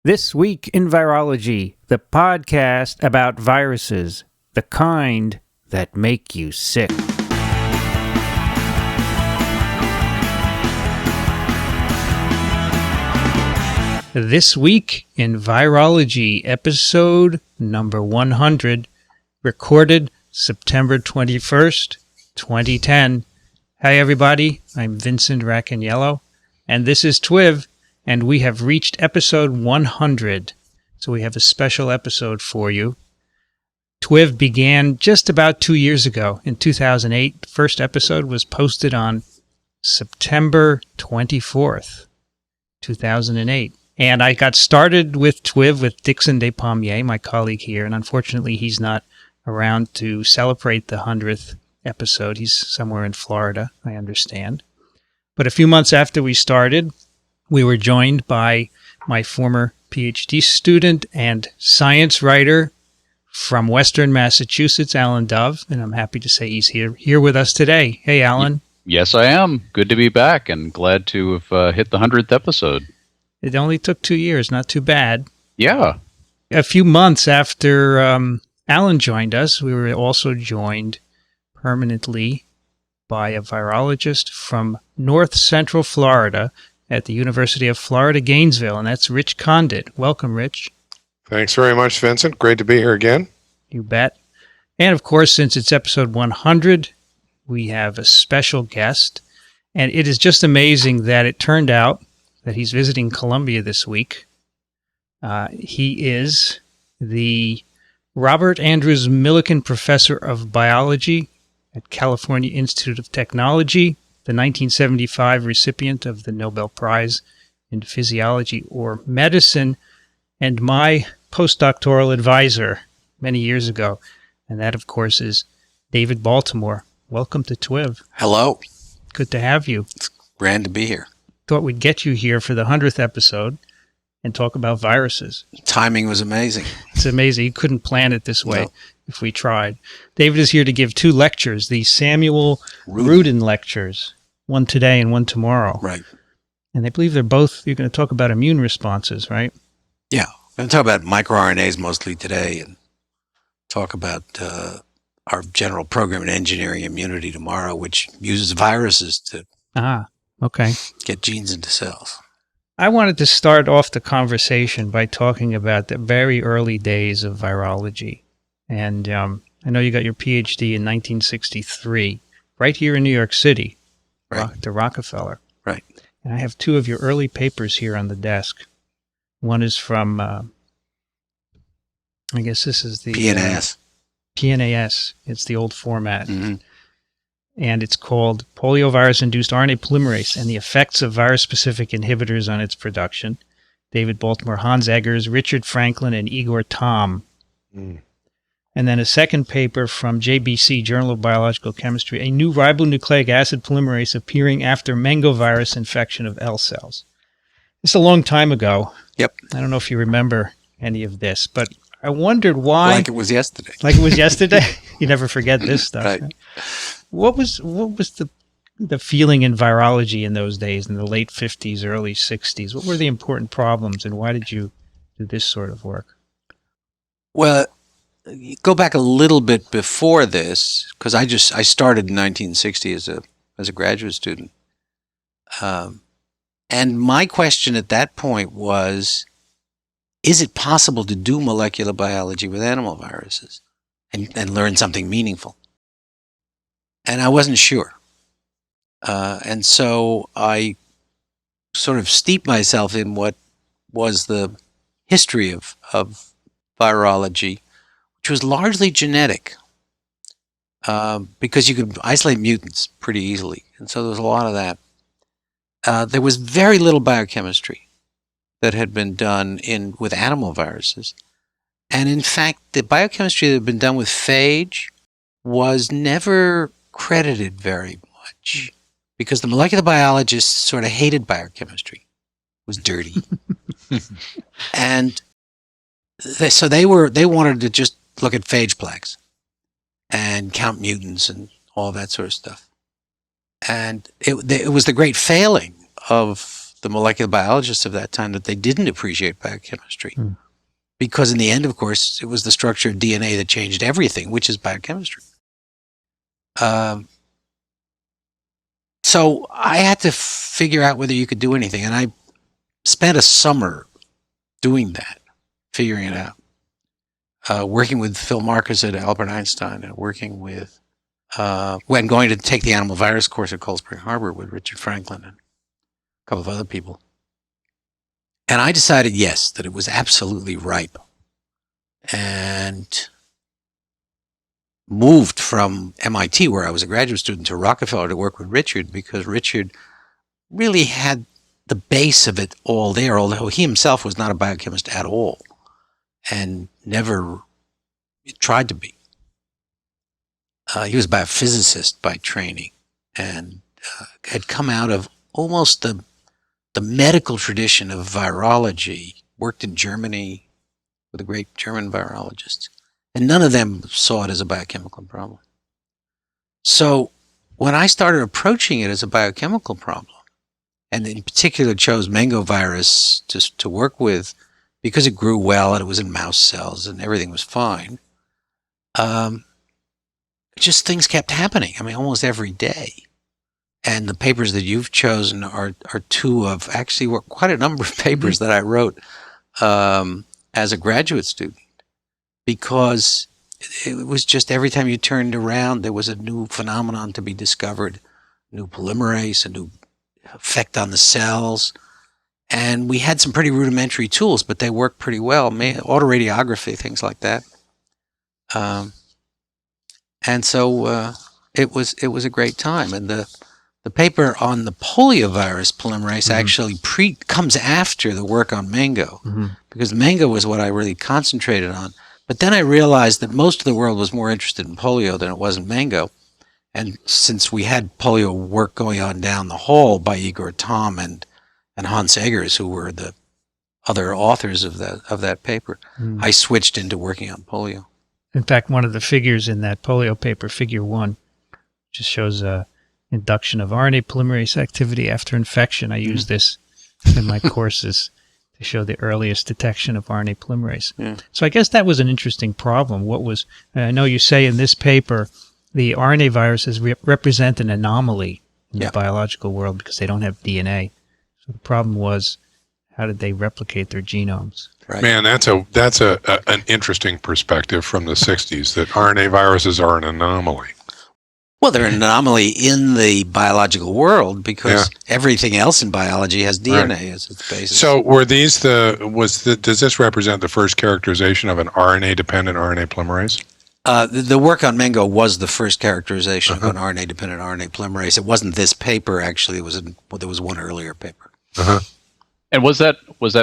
This Week in Virology, the podcast about viruses, the kind that make you sick. This Week in Virology, episode number 100, recorded September 21st, 2010. Hi everybody, I'm Vincent Racaniello, and this is TWiV, and we have reached episode 100, so we have a special episode for you. TWiV began just about 2 years ago, in 2008. The first episode was posted on September 24th, 2008. And I got started with TWiV with Dixon Despommier, my colleague here, and unfortunately he's not around to celebrate the 100th episode. He's somewhere in Florida, I understand. But a few months after we started, we were joined by my former PhD student and science writer from Western Massachusetts, Alan Dove, and I'm happy to say he's here with us today. Hey, Alan. Yes, I am. Good to be back and glad to have hit the 100th episode. It only took 2 years, not too bad. Yeah. A few months after Alan joined us, we were also joined permanently by a virologist from North Central Florida at the University of Florida, Gainesville, and that's Rich Condit. Welcome, Rich. Thanks very much, Vincent. Great to be here again. You bet. And of course, since it's episode 100, we have a special guest, and it is just amazing that it turned out that he's visiting Columbia this week. He is the Robert Andrews Millikan Professor of Biology at California Institute of Technology, the 1975 recipient of the Nobel Prize in Physiology or Medicine, and my postdoctoral advisor many years ago. And that, of course, is David Baltimore. Welcome to TWiV. Hello. Good to have you. It's grand to be here. Thought we'd get you here for the 100th episode and talk about viruses. Timing was amazing. It's amazing. You couldn't plan it this way. No. If we tried. David is here to give 2 lectures, the Samuel Rudin lectures, one today and one tomorrow. Right. And I believe they're both, you're going to talk about immune responses, right? Yeah. I'm going to talk about microRNAs mostly today and talk about our general program in engineering immunity tomorrow, which uses viruses to okay. get genes into cells. I wanted to start off the conversation by talking about the very early days of virology. And I know you got your PhD in 1963, right here in New York City, Right. the Rockefeller. Right. And I have 2 of your early papers here on the desk. One is from, I guess this is the... PNAS. PNAS. It's the old format. Mm-hmm. And it's called Poliovirus-Induced RNA Polymerase and the Effects of Virus-Specific Inhibitors on Its Production. David Baltimore, Hans Eggers, Richard Franklin, and Igor Tamm. And then a second paper from JBC, Journal of Biological Chemistry, a new ribonucleic acid polymerase appearing after mangovirus infection of L cells. It's a long time ago. Yep. I don't know if you remember any of this, but I wondered why... Like it was yesterday. Like it was yesterday? You never forget this stuff. Right. What was the feeling in virology in those days, in the late 50s, early 60s? What were the important problems, and why did you do this sort of work? Well, you go back a little bit before this, because I started in 1960 as a graduate student. And my question at that point was, is it possible to do molecular biology with animal viruses and learn something meaningful? And I wasn't sure. And so I sort of steeped myself in what was the history of virology, which was largely genetic, because you could isolate mutants pretty easily. And so there was a lot of that. There was very little biochemistry that had been done with animal viruses. And in fact, the biochemistry that had been done with phage was never credited very much because the molecular biologists sort of hated biochemistry. It was dirty. And so they wanted to just look at phage plaques and count mutants and all that sort of stuff. And it was the great failing of the molecular biologists of that time that they didn't appreciate biochemistry. Because in the end, of course, it was the structure of DNA that changed everything, which is biochemistry. So I had to figure out whether you could do anything. And I spent a summer doing that, figuring it out. Working with Phil Marcus at Albert Einstein, and working with, when going to take the animal virus course at Cold Spring Harbor with Richard Franklin and a couple of other people. And I decided, yes, that it was absolutely ripe. And moved from MIT, where I was a graduate student, to Rockefeller to work with Richard, because Richard really had the base of it all there, although he himself was not a biochemist at all and never tried to be. He was a biophysicist by training and had come out of almost the medical tradition of virology, worked in Germany with a great German virologist. And none of them saw it as a biochemical problem. So when I started approaching it as a biochemical problem, and in particular chose mango virus to work with because it grew well and it was in mouse cells and everything was fine, just things kept happening. I mean, almost every day. And the papers that you've chosen are two of actually quite a number of papers that I wrote as a graduate student, because it was just every time you turned around, there was a new phenomenon to be discovered, new polymerase, a new effect on the cells. And we had some pretty rudimentary tools, but they worked pretty well, autoradiography, things like that. And so it was a great time. And the paper on the poliovirus polymerase actually comes after the work on mango, because mango was what I really concentrated on. But then I realized that most of the world was more interested in polio than it was in mango. And since we had polio work going on down the hall by Igor Tom and Hans Eggers, who were the other authors of that paper, I switched into working on polio. In fact, one of the figures in that polio paper, figure 1, just shows induction of RNA polymerase activity after infection. I use this in my courses to show the earliest detection of RNA polymerase. Yeah. So I guess that was an interesting problem. I know you say in this paper, the RNA viruses represent an anomaly in the biological world because they don't have DNA. So the problem was, how did they replicate their genomes? Right. Man, that's an interesting perspective from the 60s, that RNA viruses are an anomaly. Well, they're an anomaly in the biological world because everything else in biology has DNA as its basis. So were these does this represent the first characterization of an RNA-dependent RNA polymerase? The work on mango was the first characterization of an RNA-dependent RNA polymerase. It wasn't this paper, actually. There was one earlier paper. And was that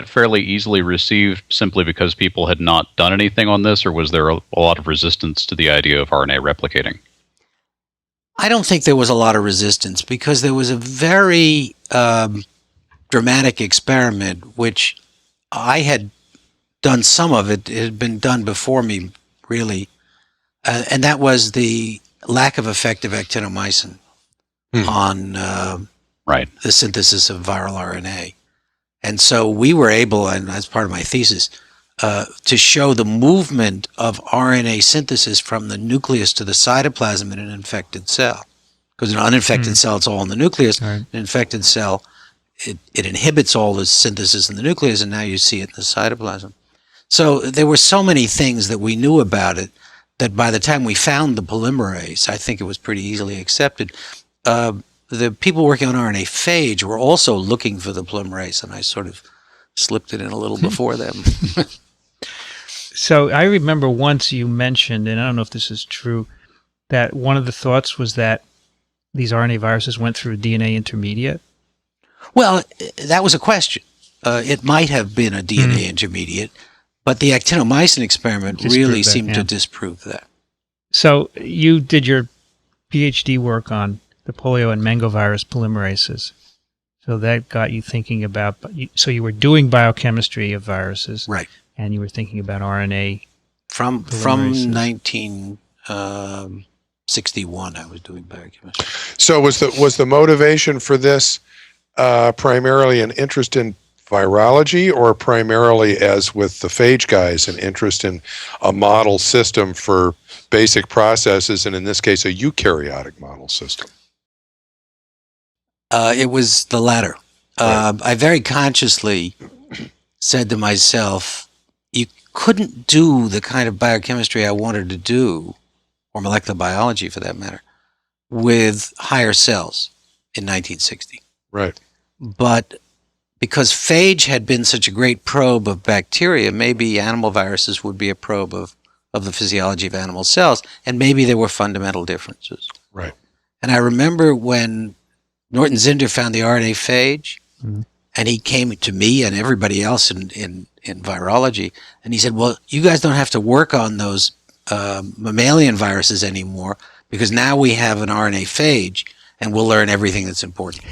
fairly easily received simply because people had not done anything on this, or was there a lot of resistance to the idea of RNA replicating? I don't think there was a lot of resistance, because there was a very dramatic experiment, which I had done some of it. It had been done before me, really. And that was the lack of effective actinomycin on the synthesis of viral RNA. And so we were able, and as part of my thesis, to show the movement of RNA synthesis from the nucleus to the cytoplasm in an infected cell. Because in an uninfected cell, it's all in the nucleus. Right. An infected cell, it inhibits all the synthesis in the nucleus, and now you see it in the cytoplasm. So there were so many things that we knew about it that by the time we found the polymerase, I think it was pretty easily accepted. The people working on RNA phage were also looking for the polymerase, and I sort of slipped it in a little before them. So I remember once you mentioned, and I don't know if this is true, that one of the thoughts was that these RNA viruses went through a DNA intermediate. Well, that was a question. It might have been a DNA intermediate, but the actinomycin experiment really seemed to disprove that. So you did your PhD work on the polio and mangovirus polymerases. So that got you thinking about, so you were doing biochemistry of viruses. Right. And you were thinking about RNA. From 1961, I was doing biochemistry. So was the motivation for this primarily an interest in virology, or primarily, as with the phage guys, an interest in a model system for basic processes, and in this case, a eukaryotic model system? It was the latter. Right. I very consciously said to myself, you couldn't do the kind of biochemistry I wanted to do, or molecular biology for that matter, with higher cells in 1960. Right. But because phage had been such a great probe of bacteria, maybe animal viruses would be a probe of the physiology of animal cells, and maybe there were fundamental differences. Right. And I remember when Norton Zinder found the RNA phage, and he came to me and everybody else in virology, and he said, well, you guys don't have to work on those mammalian viruses anymore, because now we have an RNA phage, and we'll learn everything that's important.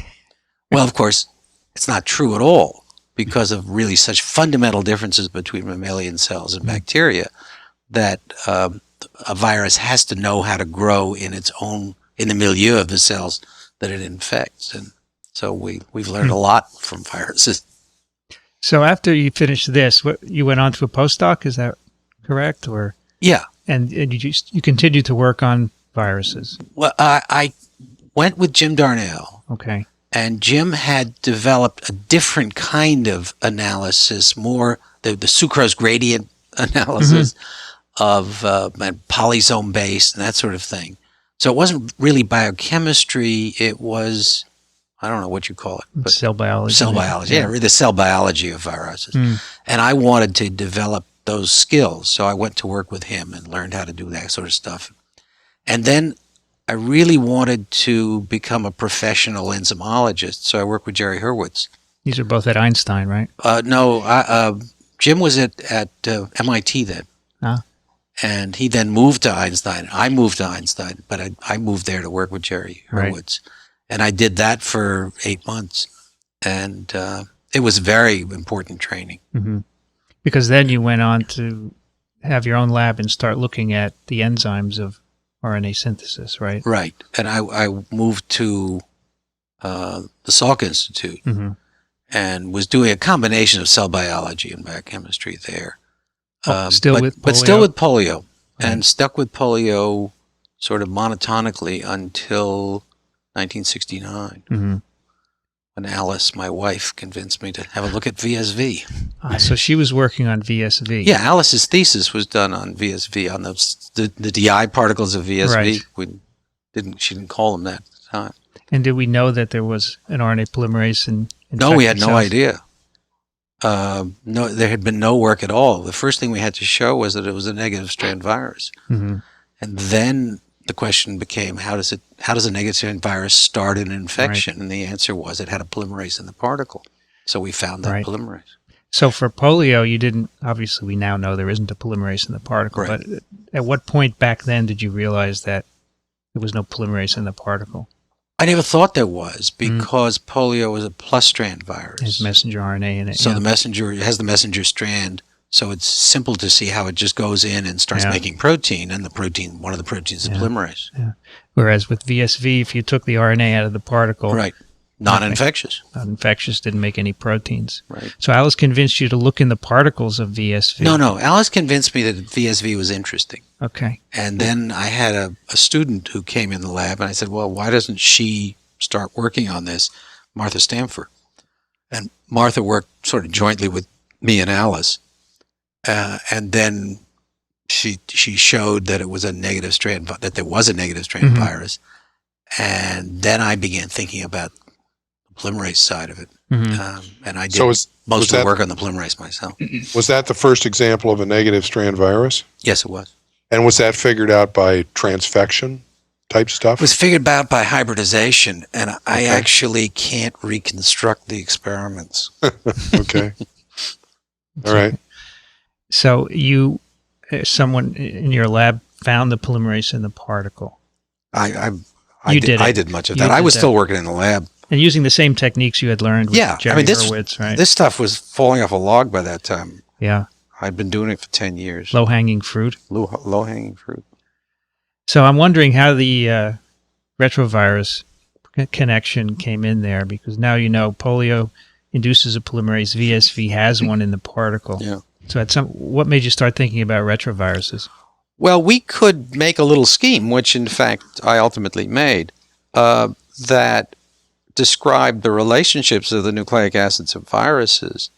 Well, of course, it's not true at all, because of really such fundamental differences between mammalian cells and bacteria, that a virus has to know how to grow in the milieu of the cells that it infects. And so we've learned a lot from viruses. So after you finished this, you went on to a postdoc, is that correct? Or Yeah. and you continued to work on viruses. Well, I went with Jim Darnell, Okay. and Jim had developed a different kind of analysis, more the sucrose gradient analysis of polysome based and that sort of thing. So it wasn't really biochemistry. It was, I don't know what you call it, but Cell biology. cell biology. Yeah, the cell biology of viruses. And I wanted to develop those skills. So I went to work with him and learned how to do that sort of stuff. And then I really wanted to become a professional enzymologist. So I worked with Jerry Hurwitz. These are both at Einstein, right? No, Jim was at MIT then. Ah. And he then moved to Einstein. I moved to Einstein, but I moved there to work with Jerry Hurwitz. Right. And I did that for 8 months. And it was very important training. Because then you went on to have your own lab and start looking at the enzymes of RNA synthesis, right? Right. And I moved to the Salk Institute and was doing a combination of cell biology and biochemistry there. But still with polio, right. And stuck with polio sort of monotonically until 1969, when Alice, my wife, convinced me to have a look at VSV. So she was working on VSV. Yeah, Alice's thesis was done on VSV, on the DI particles of VSV. Right. She didn't call them that at the time. And did we know that there was an RNA polymerase in No, we had no cells? idea. No, there had been no work at all. The first thing we had to show was that it was a negative strand virus, and then the question became, how does a negative strand virus start an infection? Right. And the answer was it had a polymerase in the particle. So we found that polymerase. So for polio, you didn't. Obviously, we now know there isn't a polymerase in the particle. Right. But at what point back then did you realize that there was no polymerase in the particle? I never thought there was, because polio was a plus strand virus. It has messenger RNA in it. So it has the messenger strand, so it's simple to see how it just goes in and starts making protein, and one of the proteins is polymerase. Yeah. Whereas with VSV, if you took the RNA out of the particle... Right. Non-infectious. Non-infectious, didn't make any proteins. Right. So Alice convinced you to look in the particles of VSV. No. Alice convinced me that VSV was interesting. Okay. And then I had a student who came in the lab, and I said, well, why doesn't she start working on this, Martha Stamfer? And Martha worked sort of jointly with me and Alice. And then she showed that it was a negative strand, that there was a negative strand virus. And then I began thinking about the polymerase side of it. And I did most of the work on the polymerase myself. Was that the first example of a negative strand virus? Yes, it was. And was that figured out by transfection type stuff? It was figured out by hybridization, and I actually can't reconstruct the experiments. Okay. All right. So someone in your lab found the polymerase in the particle. I did much of that. I was still working in the lab. And using the same techniques you had learned with Jerry Hurwitz, right? This stuff was falling off a log by that time. Yeah. I'd been doing it for 10 years. Low-hanging fruit. Low-hanging fruit. So I'm wondering how the retrovirus connection came in there, because now you know polio induces a polymerase. VSV has one in the particle. Yeah. So what made you start thinking about retroviruses? Well, we could make a little scheme, which in fact I ultimately made, that described the relationships of the nucleic acids of viruses.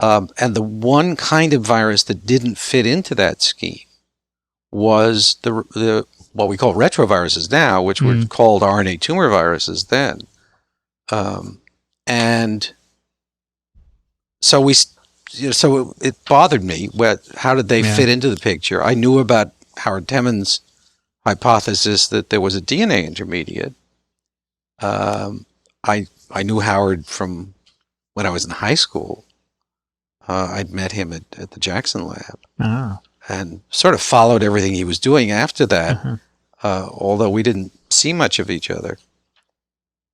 And the one kind of virus that didn't fit into that scheme was the what we call retroviruses now, which were called RNA tumor viruses then. And so so it bothered me. How did they fit into the picture? I knew about Howard Temin's hypothesis that there was a DNA intermediate. I knew Howard from when I was in high school. I'd met him at the Jackson lab. Oh. And sort of followed everything he was doing after that, although we didn't see much of each other.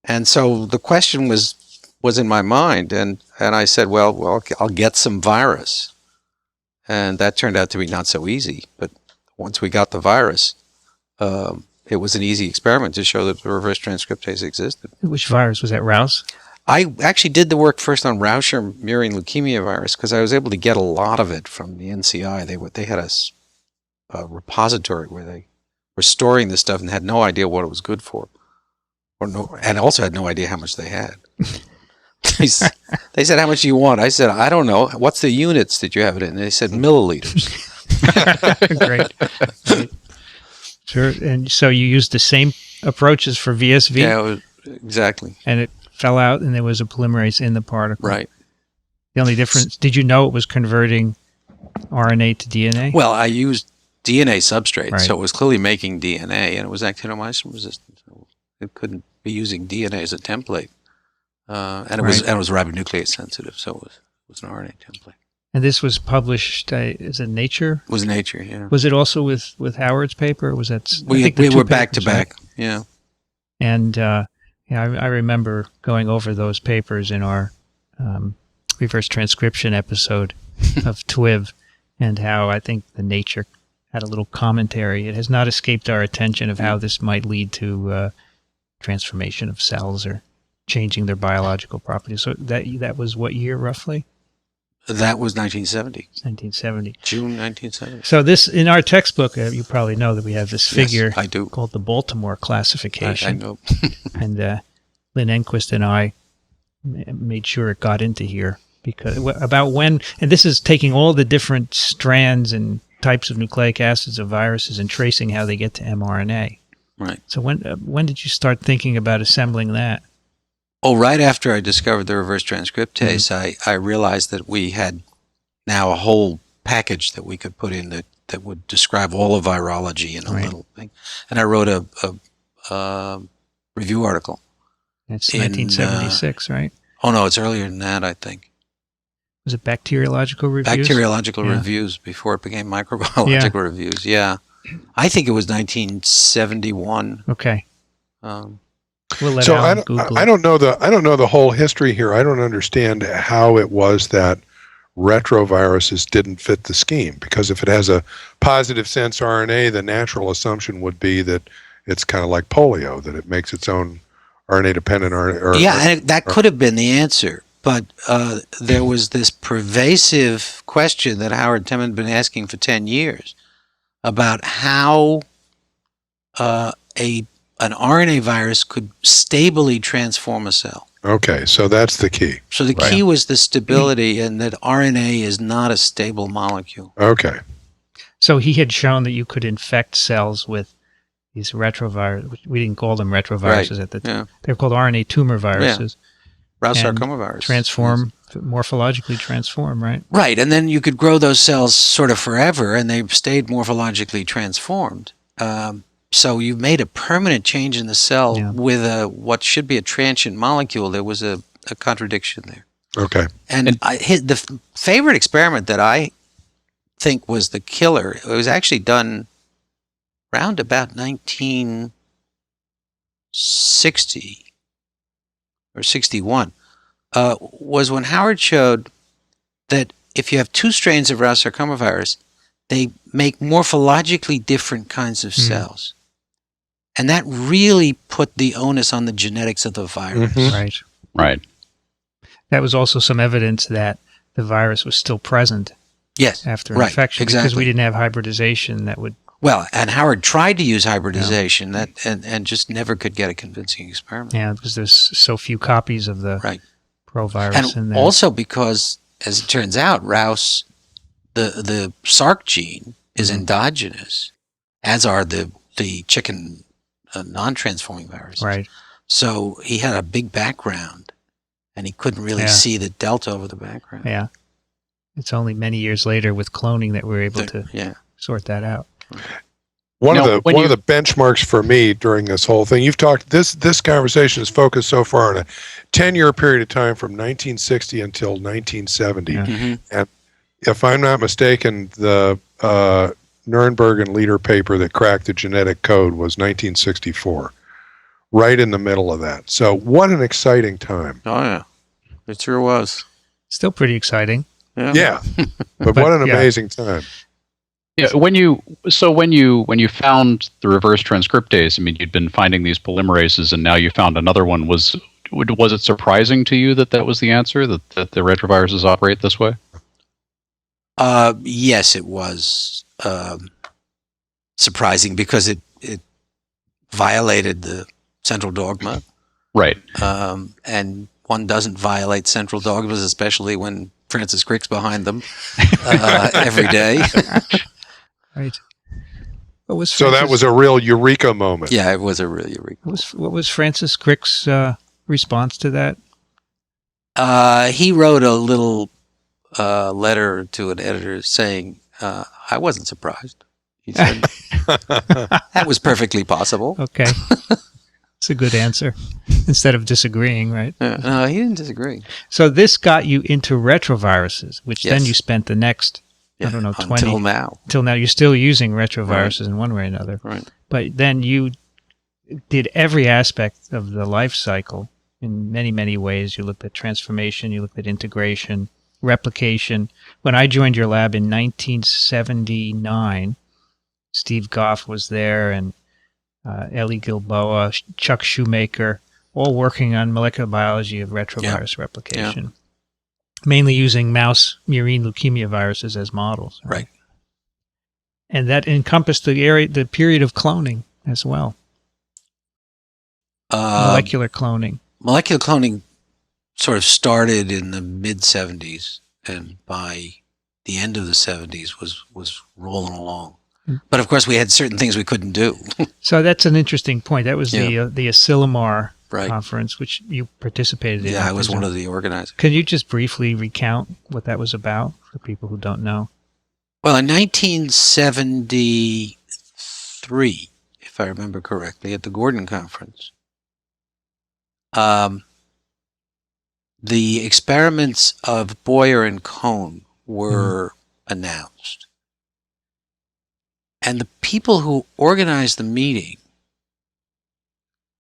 And so the question was in my mind, and I said, well, I'll get some virus. And that turned out to be not so easy. But once we got the virus, it was an easy experiment to show that the reverse transcriptase existed. Which virus was that, Rouse? I actually did the work first on Rauscher murine leukemia virus because I was able to get a lot of it from the NCI. They had a repository where they were storing this stuff and had no idea what it was good for, and also had no idea how much they had. They said, "How much do you want?" I said, "I don't know. What's the units that you have it in?" And they said, "Milliliters." Great. Sure. And so you used the same approaches for VSV? Yeah, exactly. And it fell out, and there was a polymerase in the particle. Right. The only difference, did you know it was converting RNA to DNA? Well, I used DNA substrate, Right. so it was clearly making DNA, and it was actinomycin resistant. So it couldn't be using DNA as a template, and it was ribonuclease sensitive, so it was an RNA template. And this was published, is it Nature? It was Nature, yeah. Was it also with Howard's paper? Or was that? We were back to back, yeah. And I remember going over those papers in our reverse transcription episode of TWiV, and how I think the Nature had a little commentary. It has not escaped our attention of how this might lead to transformation of cells or changing their biological properties. So that was what year roughly? That was 1970. 1970. June 1970. So this, in our textbook, you probably know that we have this figure. Yes, I do. Called the Baltimore classification. I know. And Lynn Enquist and I made sure it got into here, because about when, and this is taking all the different strands and types of nucleic acids of viruses and tracing how they get to mRNA. Right. So when did you start thinking about assembling that? Oh, right after I discovered the reverse transcriptase, I realized that we had now a whole package that we could put in that would describe all of virology in a little thing. And I wrote a review article. It's 1976, right? Oh, no, it's earlier than that, I think. Was it Bacteriological Reviews? Bacteriological Reviews before it became Microbiological Reviews, yeah. I think it was 1971. Okay. We'll let So Alan Google I don't know the whole history here. I don't understand how it was that retroviruses didn't fit the scheme, because if it has a positive sense RNA, the natural assumption would be that it's kind of like polio, that it makes its own RNA dependent RNA. And that could have been the answer, but there was this pervasive question that Howard Temin had been asking for 10 years about how an RNA virus could stably transform a cell. Okay, so that's the key. So the key was the stability, and that RNA is not a stable molecule. Okay. So he had shown that you could infect cells with these retroviruses. We didn't call them retroviruses at the time. Yeah. They were called RNA tumor viruses. Rouse And sarcoma virus. Morphologically transform, right? Right, and then you could grow those cells sort of forever, and they stayed morphologically transformed. So you've made a permanent change in the cell with what should be a transient molecule. There was a contradiction there. Okay. And the favorite experiment that I think was the killer, it was actually done around about 1960 or 61, was when Howard showed that if you have two strains of Rouse sarcoma virus, they make morphologically different kinds of cells. And that really put the onus on the genetics of the virus. Mhm. Right. Right. That was also some evidence that the virus was still present Yes, after right, infection because exactly. we didn't have hybridization that would. Well, and Howard tried to use hybridization and just never could get a convincing experiment. Yeah, because there's so few copies of the Right. provirus in And there. also because, as it turns out, Rouse, the Sark gene is endogenous, as are the chicken non-transforming viruses. Right. So he had a big background, and he couldn't really see the delta over the background. Yeah. It's only many years later with cloning that we're able to sort that out. One Now, of the benchmarks for me during this whole thing, you've talked this conversation is focused so far on a 10-year period of time from 1960 until 1970. Yeah. Mm-hmm. And if I'm not mistaken, the Nuremberg and Leader paper that cracked the genetic code was 1964, right in the middle of that. So what an exciting time. Oh, yeah. It sure was. Still pretty exciting. Yeah, but what an amazing time. Yeah, when you found the reverse transcriptase, I mean, you'd been finding these polymerases, and now you found another one. Was it surprising to you that was the answer, that the retroviruses operate this way? Yes, it was surprising because it violated the central dogma. Right. And one doesn't violate central dogmas, especially when Francis Crick's behind them every day. Right. So that was a real eureka moment. Yeah, it was a real eureka. What was Francis Crick's response to that? He wrote a little letter to an editor saying, I wasn't surprised. He said, that was perfectly possible. Okay. It's a good answer instead of disagreeing, right? No, he didn't disagree. So this got you into retroviruses, which then you spent the next, I don't know, 20. Until now. Until now, you're still using retroviruses in one way or another. Right. But then you did every aspect of the life cycle in many, many ways. You looked at transformation, you looked at integration, replication. When I joined your lab in 1979, Steve Goff was there, and Ellie Gilboa, Chuck Shoemaker, all working on molecular biology of retrovirus replication, mainly using mouse murine leukemia viruses as models. Right. And that encompassed the period of cloning as well. Molecular cloning. Molecular cloning sort of started in the mid-'70s, and by the end of the '70s was rolling along. But of course, we had certain things we couldn't do. So that's an interesting point. That was the Asilomar Right. conference, which you participated in. Yeah, I was one of the organizers. Can you just briefly recount what that was about for people who don't know? Well, in 1973, if I remember correctly, at the Gordon Conference, the experiments of Boyer and Cohn were announced. And the people who organized the meeting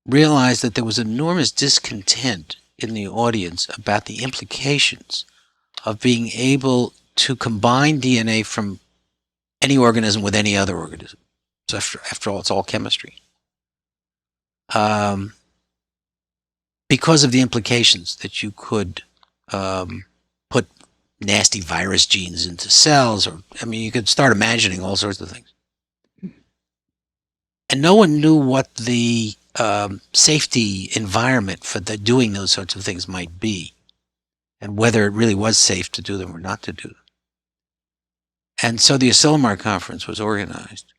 realized that there was enormous discontent in the audience about the implications of being able to combine DNA from any organism with any other organism. So after all, it's all chemistry. Because of the implications that you could put nasty virus genes into cells, or, I mean, you could start imagining all sorts of things. And no one knew what the safety environment for doing those sorts of things might be, and whether it really was safe to do them or not to do them. And so the Asilomar conference was organized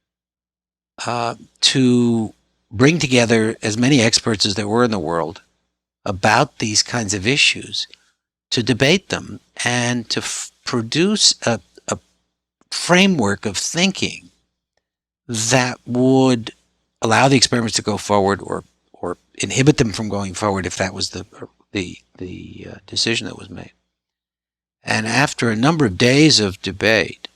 to bring together as many experts as there were in the world about these kinds of issues, to debate them and to produce a framework of thinking that would allow the experiments to go forward, or inhibit them from going forward if that was the decision that was made. And after a number of days of debate,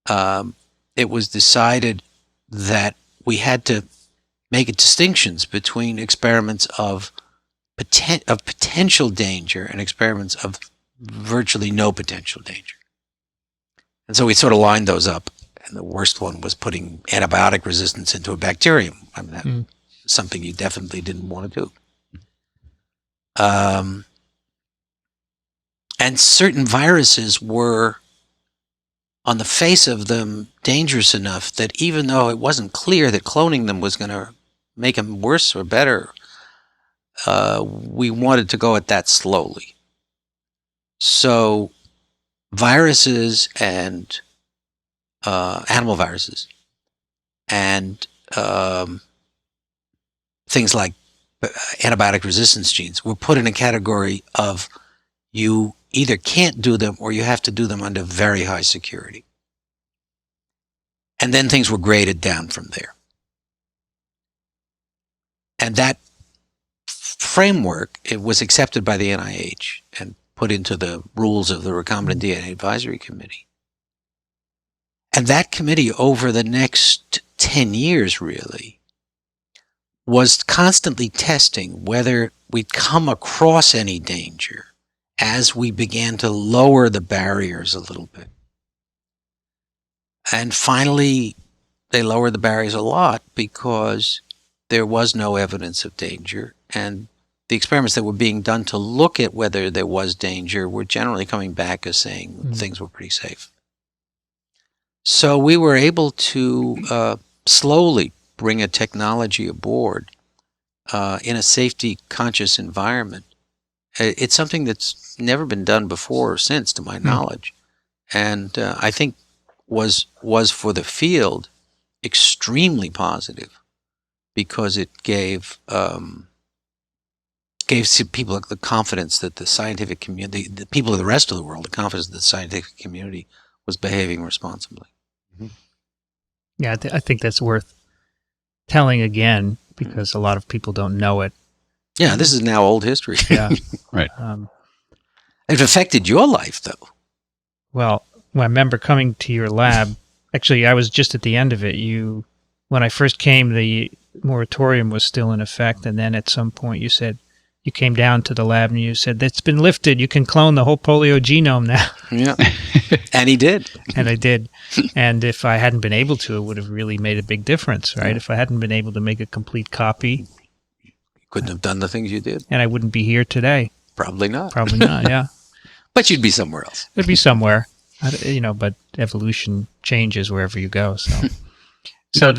it was decided that we had to make distinctions between experiments of potential danger and experiments of virtually no potential danger. And so we sort of lined those up And the worst one was putting antibiotic resistance into a bacterium. I mean, that's something you definitely didn't want to do. And certain viruses were, on the face of them, dangerous enough that even though it wasn't clear that cloning them was going to make them worse or better, we wanted to go at that slowly. So viruses and animal viruses and things like antibiotic resistance genes were put in a category of you either can't do them or you have to do them under very high security. And then things were graded down from there. And that framework, it was accepted by the NIH and put into the rules of the Recombinant DNA Advisory Committee. And that committee, over the next 10 years, really, was constantly testing whether we'd come across any danger as we began to lower the barriers a little bit. And finally, they lowered the barriers a lot because there was no evidence of danger, and the experiments that were being done to look at whether there was danger were generally coming back as saying things were pretty safe. So we were able to slowly bring a technology aboard in a safety-conscious environment. It's something that's never been done before or since, to my knowledge, and I think was for the field extremely positive because it gave people the confidence that the scientific community, the people of the rest of the world, the confidence that the scientific community was behaving responsibly. Yeah, I think that's worth telling again because a lot of people don't know it. Yeah, this is now old history. Yeah, Right. It affected your life, though. Well, I remember coming to your lab. Actually, I was just at the end of it. When I first came, the moratorium was still in effect, and then at some point you said, you came down to the lab and you said, it's been lifted. You can clone the whole polio genome now. Yeah. And he did. And I did. And if I hadn't been able to, it would have really made a big difference, right? If I hadn't been able to make a complete copy. You couldn't have done the things you did. And I wouldn't be here today. Probably not. Probably not, yeah. But you'd be somewhere else. It'd be somewhere. But evolution changes wherever you go. So,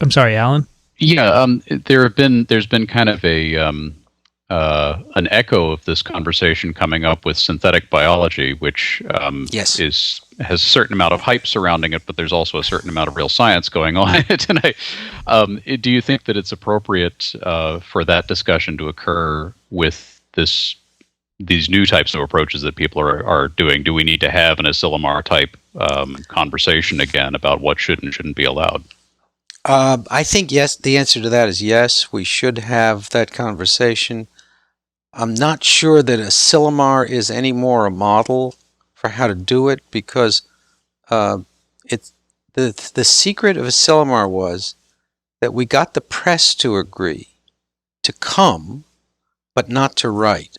I'm sorry, Alan. Yeah, there's been kind of an echo of this conversation coming up with synthetic biology, which Yes. has a certain amount of hype surrounding it, but there's also a certain amount of real science going on in it. And do you think that it's appropriate for that discussion to occur with these new types of approaches that people are doing? Do we need to have an Asilomar type conversation again about what should and shouldn't be allowed? I think yes. The answer to that is yes. We should have that conversation. I'm not sure that Asilomar is any more a model for how to do it because it's the secret of Asilomar was that we got the press to agree to come, but not to write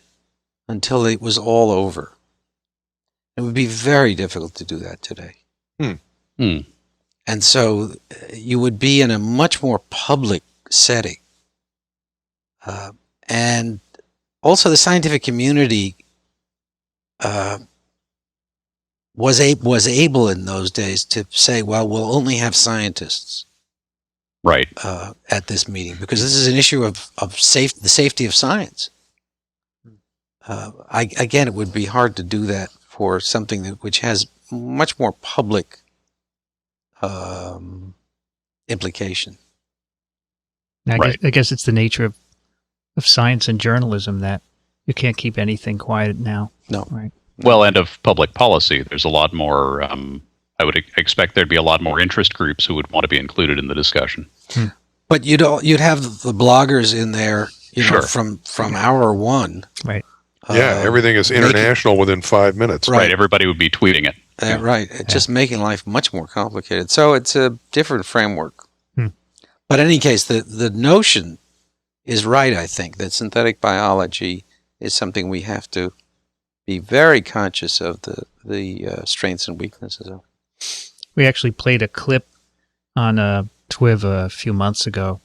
until it was all over. It would be very difficult to do that today. And so you would be in a much more public setting. And also the scientific community was able in those days to say, well, we'll only have scientists Right. at this meeting because this is an issue of the safety of science. Again, it would be hard to do that for something which has much more public implication. Right. I guess it's the nature of science and journalism that you can't keep anything quiet now. No. Right. Well, and of public policy, there's a lot more. I would expect there'd be a lot more interest groups who would want to be included in the discussion. But you'd have the bloggers in there, Sure. from hour one. Right. Yeah, everything is international within 5 minutes. Right. Everybody would be tweeting it. Right. It's just making life much more complicated. So it's a different framework. But in any case, the notion is right, I think, that synthetic biology is something we have to be very conscious of the strengths and weaknesses of. We actually played a clip on TWiV a few months ago.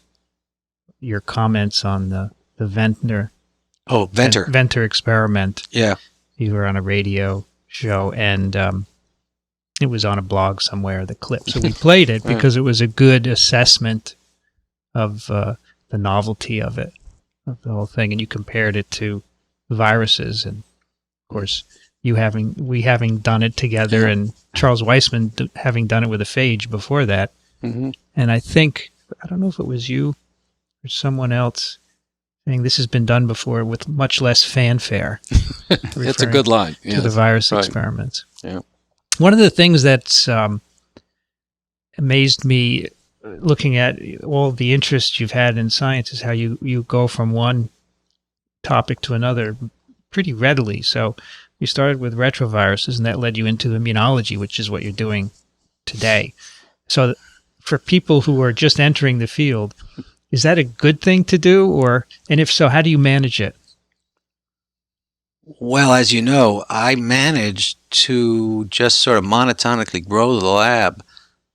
Your comments on the Ventnor Venter experiment. Yeah. You were on a radio show, and it was on a blog somewhere, the clip. So we played it because it was a good assessment of the novelty of it, of the whole thing. And you compared it to viruses. And, of course, we having done it together, and Charles Weissman having done it with a phage before that. Mm-hmm. And I don't know if it was you or someone else saying this has been done before with much less fanfare. That's a good line. To the virus experiments. Yeah. One of the things that's amazed me looking at all the interest you've had in science is how you go from one topic to another pretty readily. So you started with retroviruses, and that led you into immunology, which is what you're doing today. So for people who are just entering the field, is that a good thing to do? And if so, how do you manage it? Well, as you know, I managed to just sort of monotonically grow the lab,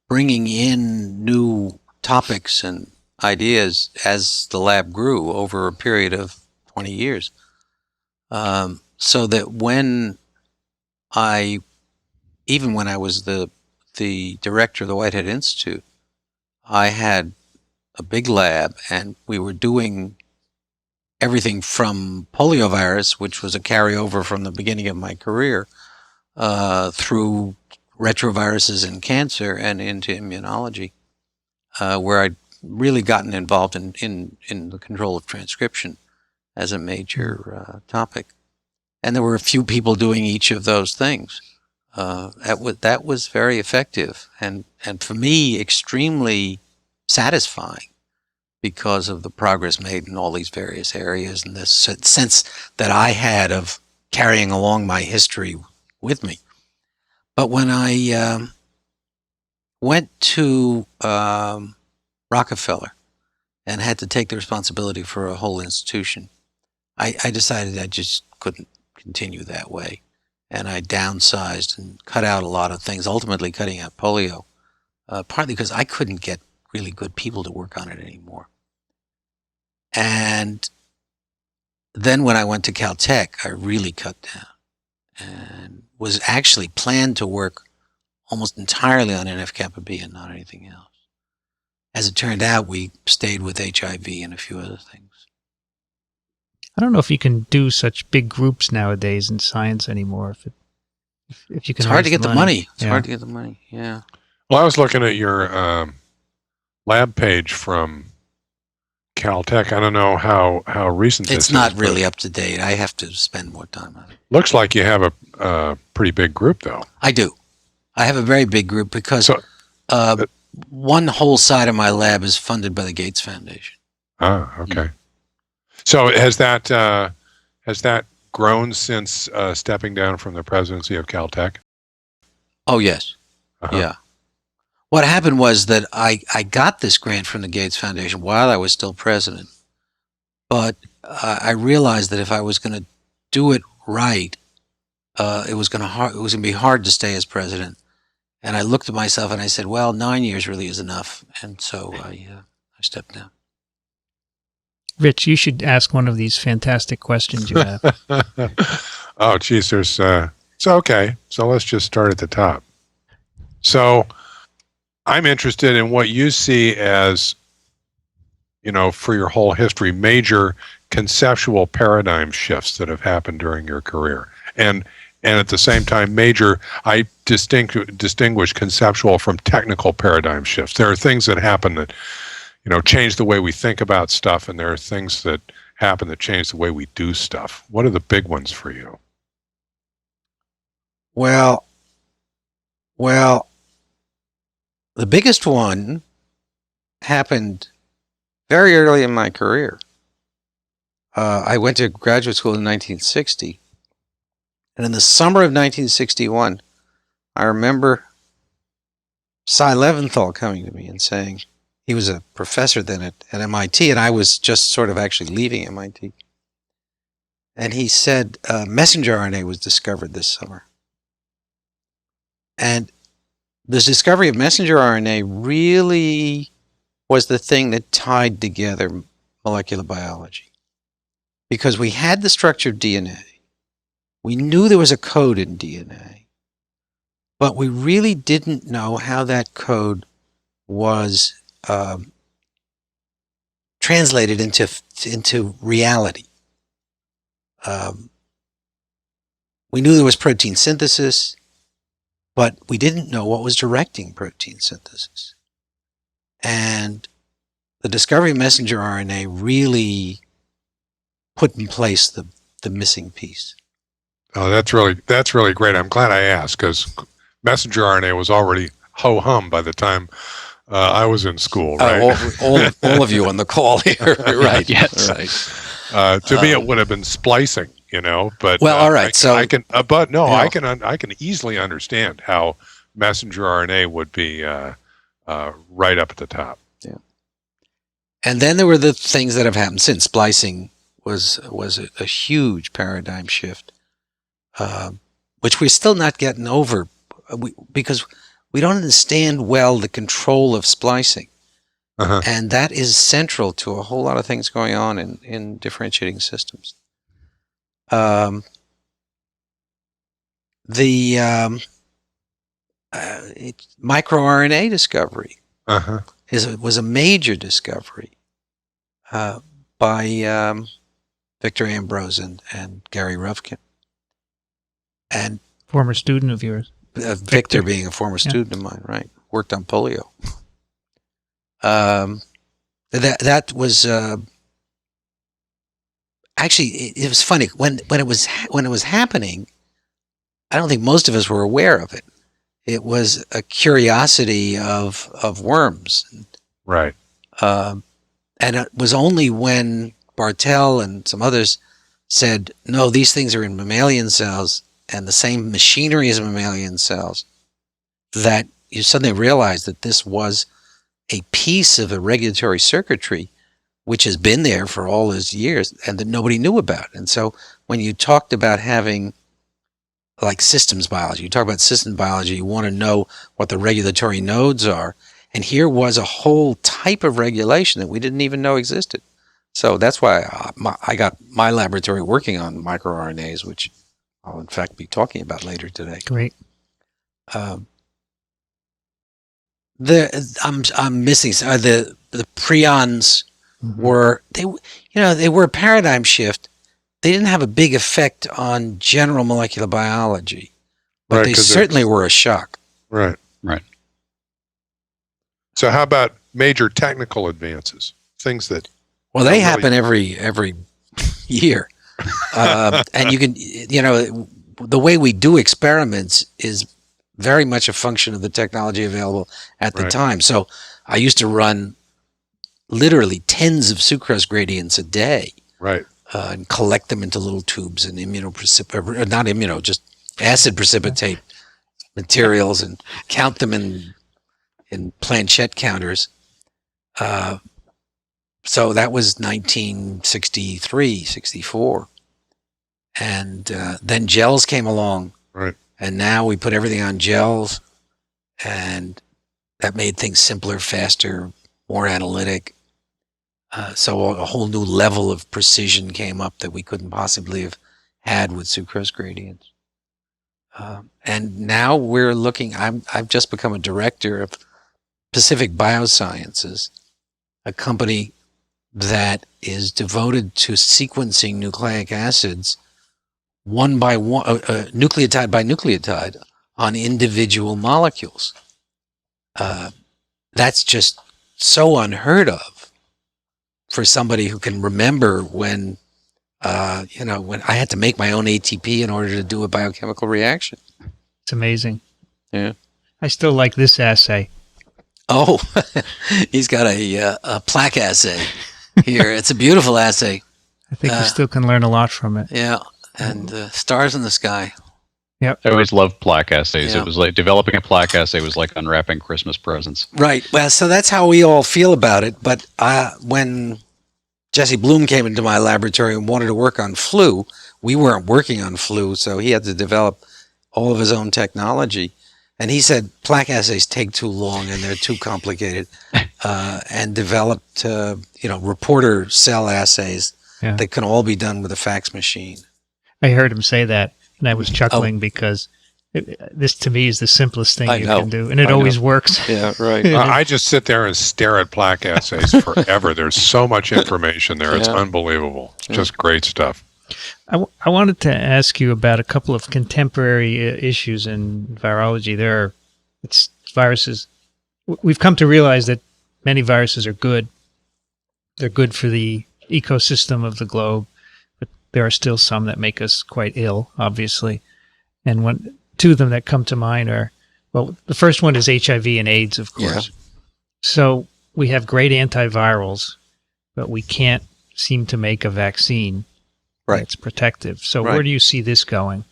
bringing in new topics and ideas as the lab grew over a period of 20 years. So that even when I was the director of the Whitehead Institute, I had a big lab, and we were doing everything from poliovirus, which was a carryover from the beginning of my career, through retroviruses and cancer and into immunology, where I'd really gotten involved in the control of transcription as a major topic. And there were a few people doing each of those things. That was very effective, and for me, extremely satisfying, because of the progress made in all these various areas and this sense that I had of carrying along my history with me. But when I went to Rockefeller and had to take the responsibility for a whole institution, I decided I just couldn't continue that way. And I downsized and cut out a lot of things, ultimately cutting out polio, partly because I couldn't get really good people to work on it anymore. And then when I went to Caltech, I really cut down and was actually planned to work almost entirely on NF-kappa B and not anything else. As it turned out, we stayed with HIV and a few other things. I don't know if you can do such big groups nowadays in science anymore. If you can, it's hard to get the money. It's Yeah. hard to get the money. Yeah. Well, I was looking at your lab page from Caltech. I don't know how recent this is. It's not really up to date. I have to spend more time on it. Looks like you have a pretty big group, though. I do. I have a very big group because one whole side of my lab is funded by the Gates Foundation. Ah, okay. So has that grown since stepping down from the presidency of Caltech? Oh, yes. Uh-huh. Yeah. What happened was that I got this grant from the Gates Foundation while I was still president, but I realized that if I was going to do it right, it was going to be hard to stay as president. And I looked at myself and I said, well, 9 years really is enough. And so I stepped down. Rich, you should ask one of these fantastic questions you have. Oh, geez, so okay. So let's just start at the top. So I'm interested in what you see as, for your whole history, major conceptual paradigm shifts that have happened during your career. And at the same time, I distinguish conceptual from technical paradigm shifts. There are things that happen that, change the way we think about stuff, and there are things that happen that change the way we do stuff. What are the big ones for you? Well, the biggest one happened very early in my career. I went to graduate school in 1960, and in the summer of 1961, I remember Cy Leventhal coming to me and saying, he was a professor then at MIT, and I was just sort of actually leaving MIT. And he said, messenger RNA was discovered this summer. And the discovery of messenger RNA really was the thing that tied together molecular biology. Because we had the structure of DNA. We knew there was a code in DNA. But we really didn't know how that code was translated into reality. We knew there was protein synthesis, but we didn't know what was directing protein synthesis. And the discovery of messenger RNA really put in place the missing piece. Oh, that's really great. I'm glad I asked, because messenger RNA was already ho-hum by the time I was in school, right? All of you on the call here, right? Yes. Right. To me, it would have been splicing, but well, all right. I can easily understand how messenger RNA would be right up at the top. Yeah. And then there were the things that have happened since. Splicing was a huge paradigm shift, which we're still not getting over, because we don't understand well the control of splicing. Uh-huh. And that is central to a whole lot of things going on in differentiating systems. MicroRNA discovery Uh-huh. was a major discovery by Victor Ambrose and Gary Ruvkin. And Former student of yours. Victor being a former student of mine, right? Worked on polio. That was actually, it was funny when it was happening. I don't think most of us were aware of it. It was a curiosity of worms, Right. and it was only when Bartel and some others said, "No, these things are in mammalian cells and the same machinery as mammalian cells," that you suddenly realized that this was a piece of a regulatory circuitry which has been there for all those years and that nobody knew about. And so when you talked about having like systems biology, you talk about systems biology, you want to know what the regulatory nodes are. And here was a whole type of regulation that we didn't even know existed. So that's why I got my laboratory working on microRNAs, which I'll in fact be talking about later today. Great. I'm missing the prions. Were they were a paradigm shift. They didn't have a big effect on general molecular biology, but they certainly were a shock. Right. So how about major technical advances? Things that they happen every year, and you can the way we do experiments is very much a function of the technology available at the time. So I used to run literally tens of sucrose gradients a day, right, and collect them into little tubes and just acid precipitate materials and count them in planchette counters. So that was 1963, 64. And then gels came along. Right. And now we put everything on gels, and that made things simpler, faster, more analytic. So a whole new level of precision came up that we couldn't possibly have had with sucrose gradients. And now we're looking, I've just become a director of Pacific Biosciences, a company that is devoted to sequencing nucleic acids one by one, nucleotide by nucleotide on individual molecules. That's just so unheard of for somebody who can remember when I had to make my own ATP in order to do a biochemical reaction. It's amazing. Yeah. I still like this assay. Oh, he's got a plaque assay here. It's a beautiful assay. I think we still can learn a lot from it. Yeah, and stars in the sky. Yep. I always loved plaque assays. Yeah. It was like developing a plaque assay was like unwrapping Christmas presents. Right. Well, so that's how we all feel about it. But when Jesse Bloom came into my laboratory and wanted to work on flu, we weren't working on flu, so he had to develop all of his own technology. And he said plaque assays take too long and they're too complicated, and developed, reporter cell assays that can all be done with a fax machine. I heard him say that, and I was chuckling because this to me is the simplest thing you can do, and it always works. Yeah, right. I just sit there and stare at plaque assays forever. There's so much information there. It's unbelievable. It's just great stuff. I wanted to ask you about a couple of contemporary issues in virology. It's viruses. We've come to realize that many viruses are good. They're good for the ecosystem of the globe, but there are still some that make us quite ill, obviously. And two of them that come to mind are, well, the first one is HIV and AIDS, of course. Yeah. So we have great antivirals, but we can't seem to make a vaccine that's protective. So where do you see this going?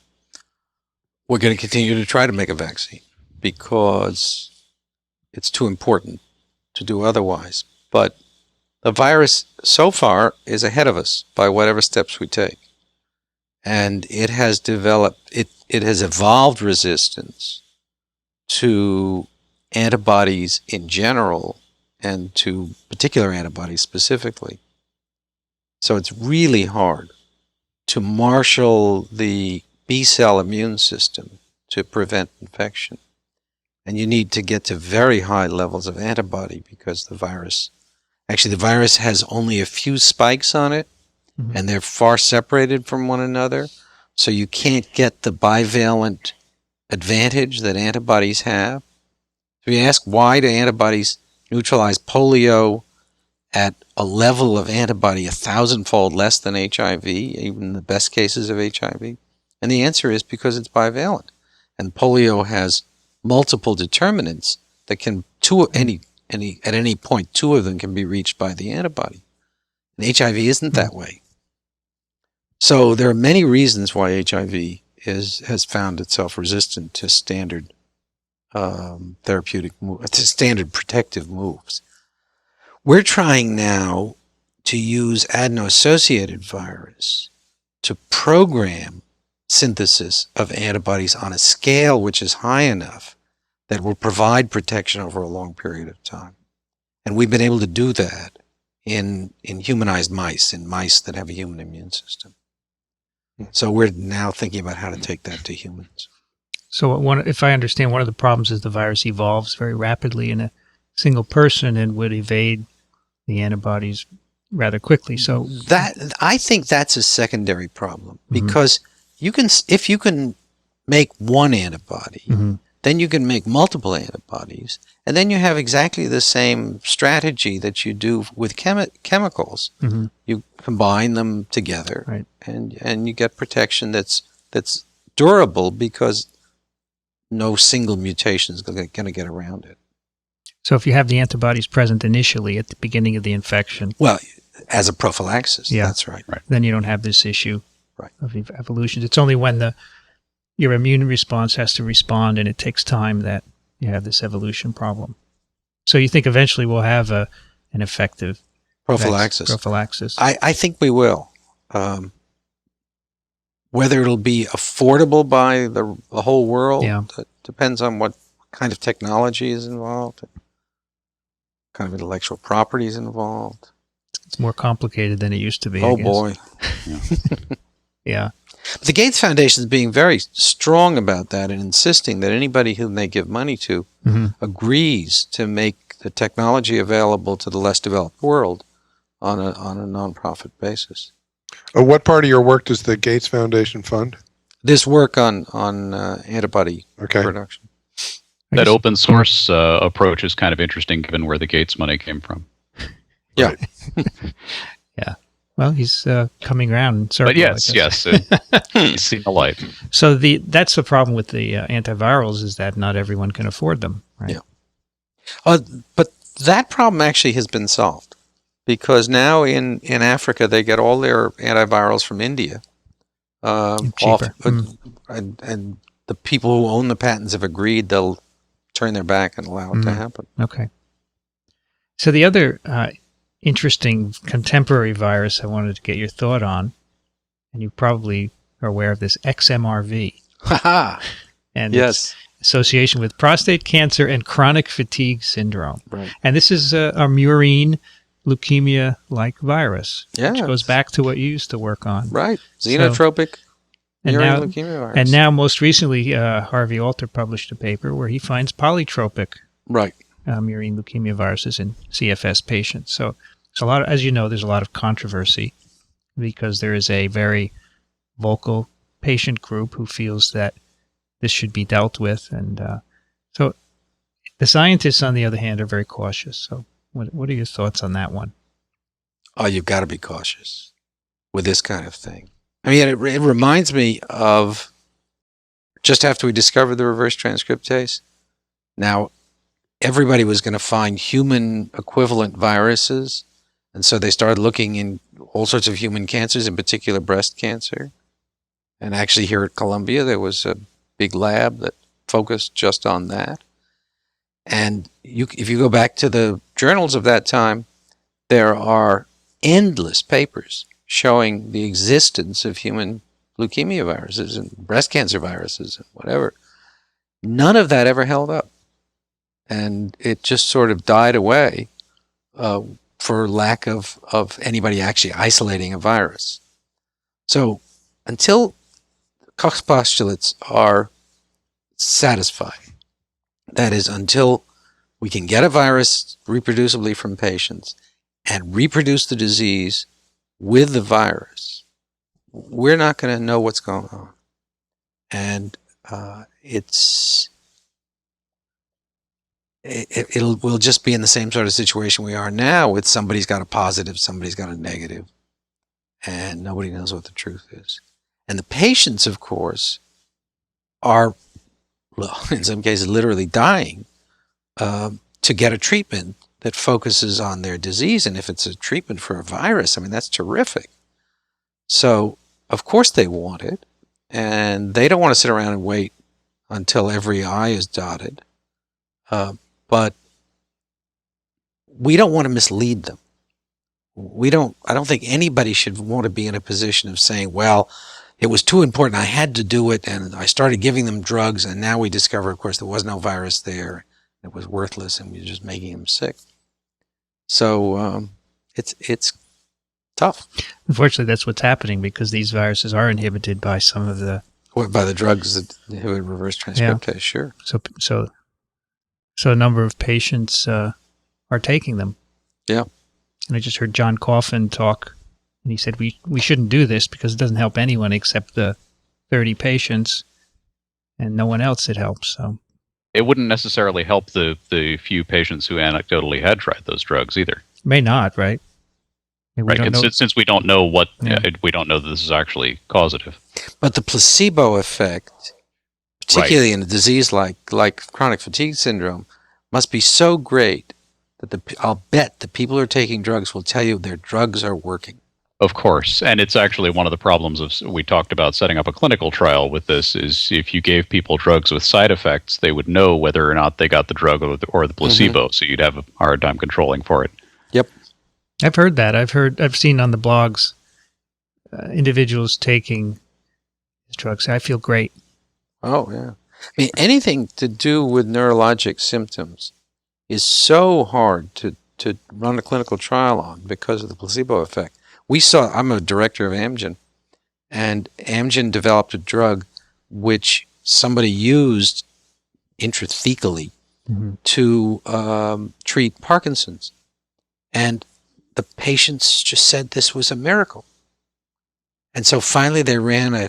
We're going to continue to try to make a vaccine because it's too important to do otherwise. But the virus so far is ahead of us by whatever steps we take. And it has developed, it has evolved resistance to antibodies in general and to particular antibodies specifically. So it's really hard to marshal the B-cell immune system to prevent infection. And you need to get to very high levels of antibody because the virus has only a few spikes on it, and they're far separated from one another. So you can't get the bivalent advantage that antibodies have. So you ask, why do antibodies neutralize polio at a level of antibody 1,000-fold less than HIV, even in the best cases of HIV? And the answer is because it's bivalent. And polio has multiple determinants that can, at any point, two of them can be reached by the antibody. And HIV isn't that way. So there are many reasons why HIV has found itself resistant to standard standard protective moves. We're trying now to use adeno-associated virus to program synthesis of antibodies on a scale which is high enough that will provide protection over a long period of time. And we've been able to do that in humanized mice, in mice that have a human immune system. So we're now thinking about how to take that to humans. So if I understand, one of the problems is the virus evolves very rapidly in a single person and would evade the antibodies rather quickly. So I think that's a secondary problem because if you can make one antibody, then you can make multiple antibodies, and then you have exactly the same strategy that you do with chemicals. You combine them together, and you get protection that's durable because no single mutation is going to get around it. So if you have the antibodies present initially at the beginning of the infection, well, as a prophylaxis, that's right. Then you don't have this issue of evolution. It's only when your immune response has to respond, and it takes time, that you have this evolution problem. So you think eventually we'll have an effective prophylaxis? I think we will. Whether it'll be affordable by the whole world, it depends on what kind of technology is involved, what kind of intellectual property is involved. It's more complicated than it used to be. Oh, boy. Yeah. The Gates Foundation is being very strong about that and insisting that anybody whom they give money to agrees to make the technology available to the less developed world on a nonprofit basis. What part of your work does the Gates Foundation fund? This work on antibody production. That open source approach is kind of interesting given where the Gates money came from. Yeah. Yeah. Well, he's coming around in circles. But yes, he's seen the light. So that's the problem with the antivirals, is that not everyone can afford them, right? Yeah. But that problem actually has been solved, because now in Africa they get all their antivirals from India. Cheaper. And the people who own the patents have agreed they'll turn their back and allow it to happen. Okay. So the other interesting contemporary virus I wanted to get your thought on, and you probably are aware of this, XMRV. Haha. And yes, association with prostate cancer and chronic fatigue syndrome. Right. And this is a murine leukemia-like virus, which goes back to what you used to work on. Right. Xenotropic murine leukemia virus. And now, most recently, Harvey Alter published a paper where he finds polytropic murine leukemia viruses in CFS patients. So it's a lot of, as you know, there's a lot of controversy because there is a very vocal patient group who feels that this should be dealt with. And so the scientists, on the other hand, are very cautious. So what are your thoughts on that one? Oh, you've got to be cautious with this kind of thing. I mean, it reminds me of just after we discovered the reverse transcriptase. Now, everybody was going to find human equivalent viruses. And so they started looking in all sorts of human cancers, in particular breast cancer. And actually here at Columbia, there was a big lab that focused just on that. And if you go back to the journals of that time, there are endless papers showing the existence of human leukemia viruses and breast cancer viruses and whatever. None of that ever held up. And it just sort of died away for lack of anybody actually isolating a virus. So until Koch's postulates are satisfied, that is, until we can get a virus reproducibly from patients and reproduce the disease with the virus, we're not going to know what's going on. And we'll just be in the same sort of situation we are now, with somebody's got a positive, somebody's got a negative, and nobody knows what the truth is. And the patients, of course, are, well, in some cases, literally dying to get a treatment that focuses on their disease. And if it's a treatment for a virus, I mean, that's terrific. So, of course they want it, and they don't want to sit around and wait until every I is dotted. But we don't want to mislead them. I don't think anybody should want to be in a position of saying, well, it was too important, I had to do it, and I started giving them drugs, and now we discover, of course, there was no virus there. It was worthless, and we were just making them sick. So it's tough. Unfortunately, that's what's happening because these viruses are inhibited by some of the... By the drugs that inhibit reverse transcriptase, sure. So a number of patients are taking them. Yeah. And I just heard John Coffin talk, and he said we shouldn't do this because it doesn't help anyone except the 30 patients, and no one else it helps. So it wouldn't necessarily help the few patients who anecdotally had tried those drugs either. May not, right? Right, since we don't know we don't know that this is actually causative. But the placebo effect, particularly in a disease like chronic fatigue syndrome, must be so great that I'll bet the people who are taking drugs will tell you their drugs are working. Of course, and it's actually one of the problems we talked about setting up a clinical trial with this is if you gave people drugs with side effects, they would know whether or not they got the drug or the placebo, so you'd have a hard time controlling for it. Yep. I've heard that. I've seen on the blogs individuals taking drugs. I feel great. Oh, yeah. I mean, anything to do with neurologic symptoms is so hard to run a clinical trial on because of the placebo effect. I'm a director of Amgen, and Amgen developed a drug which somebody used intrathecally to treat Parkinson's. And the patients just said this was a miracle. And so finally they ran a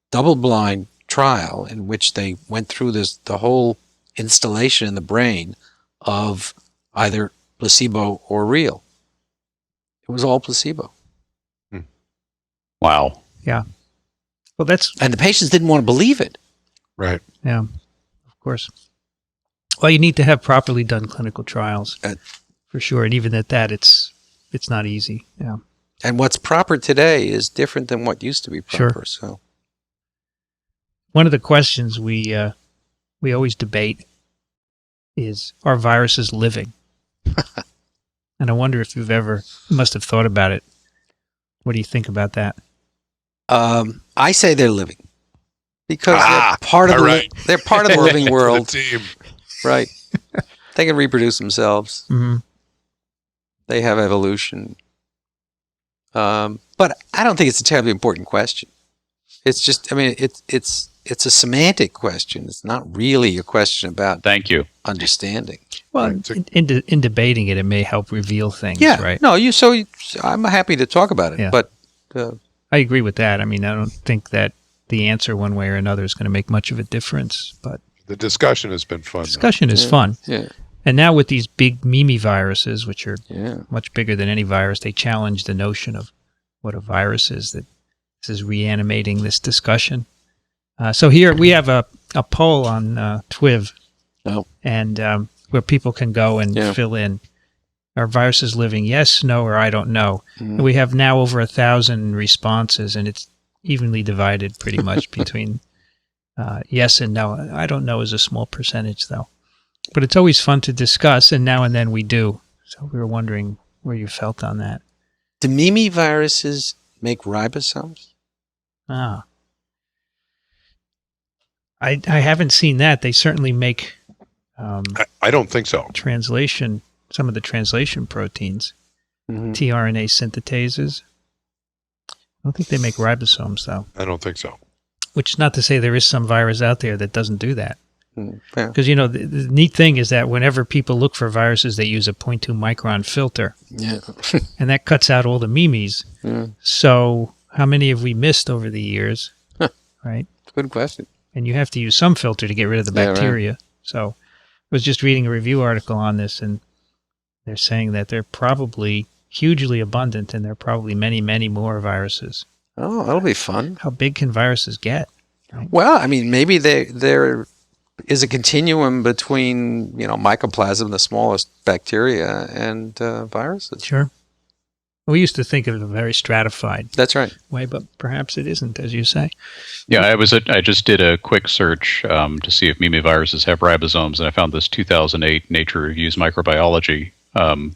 double-blind trial in which they went through the whole installation in the brain of either placebo or real. It was all placebo. Wow. Yeah. Well, and the patients didn't want to believe it. Right. Yeah, of course. Well, you need to have properly done clinical trials for sure. And even at that, it's not easy. Yeah. And what's proper today is different than what used to be proper. Sure. So one of the questions we always debate is, are viruses living? And I wonder if you must have thought about it. What do you think about that? I say they're living because they're part of the living world, Team. right? They can reproduce themselves. Mm-hmm. They have evolution. But I don't think it's a terribly important question. It's just, I mean, it's a semantic question. It's not really a question about Thank you. understanding. Well, Right. in debating it, it may help reveal things, Yeah, right? no, I'm happy to talk about it, Yeah. but I agree with that. I mean, I don't think that the answer one way or another is going to make much of a difference, but The discussion has been fun. discussion is fun. yeah, And now with these big Mimi viruses, which are yeah. much bigger than any virus, they challenge the notion of what a virus is. That this is reanimating this discussion. So here we have a poll on TWiV, and where people can go and fill in, are viruses living? Yes, no, or I don't know. And we have now over 1,000 responses, and it's evenly divided pretty much between yes and no. I don't know is a small percentage, though. But it's always fun to discuss, and now and then we do. So we were wondering where you felt on that. Do Mimi viruses make ribosomes? Ah. I haven't seen that. They certainly make I don't think so. some of the translation proteins, Mm-hmm. tRNA synthetases. I don't think they make ribosomes, though. I don't think so. Which is not to say there is some virus out there that doesn't do that. Yeah. Because, you know, the neat thing is that whenever people look for viruses, they use a 0.2 micron filter. Yeah. And that cuts out all the mimes. Yeah. So how many have we missed over the years? Right? Good question. And you have to use some filter to get rid of the bacteria. Right. So I was just reading a review article on this, and they're saying that they're probably hugely abundant, and there are probably many, many more viruses. Oh, that'll be fun. How big can viruses get? Right? Well, I mean, maybe there is a continuum between, you know, mycoplasma, the smallest bacteria, and viruses. Sure. We used to think of it a very stratified That's right. way, but perhaps it isn't, as you say. Yeah, I just did a quick search to see if Mimi viruses have ribosomes, and I found this 2008 Nature Reviews Microbiology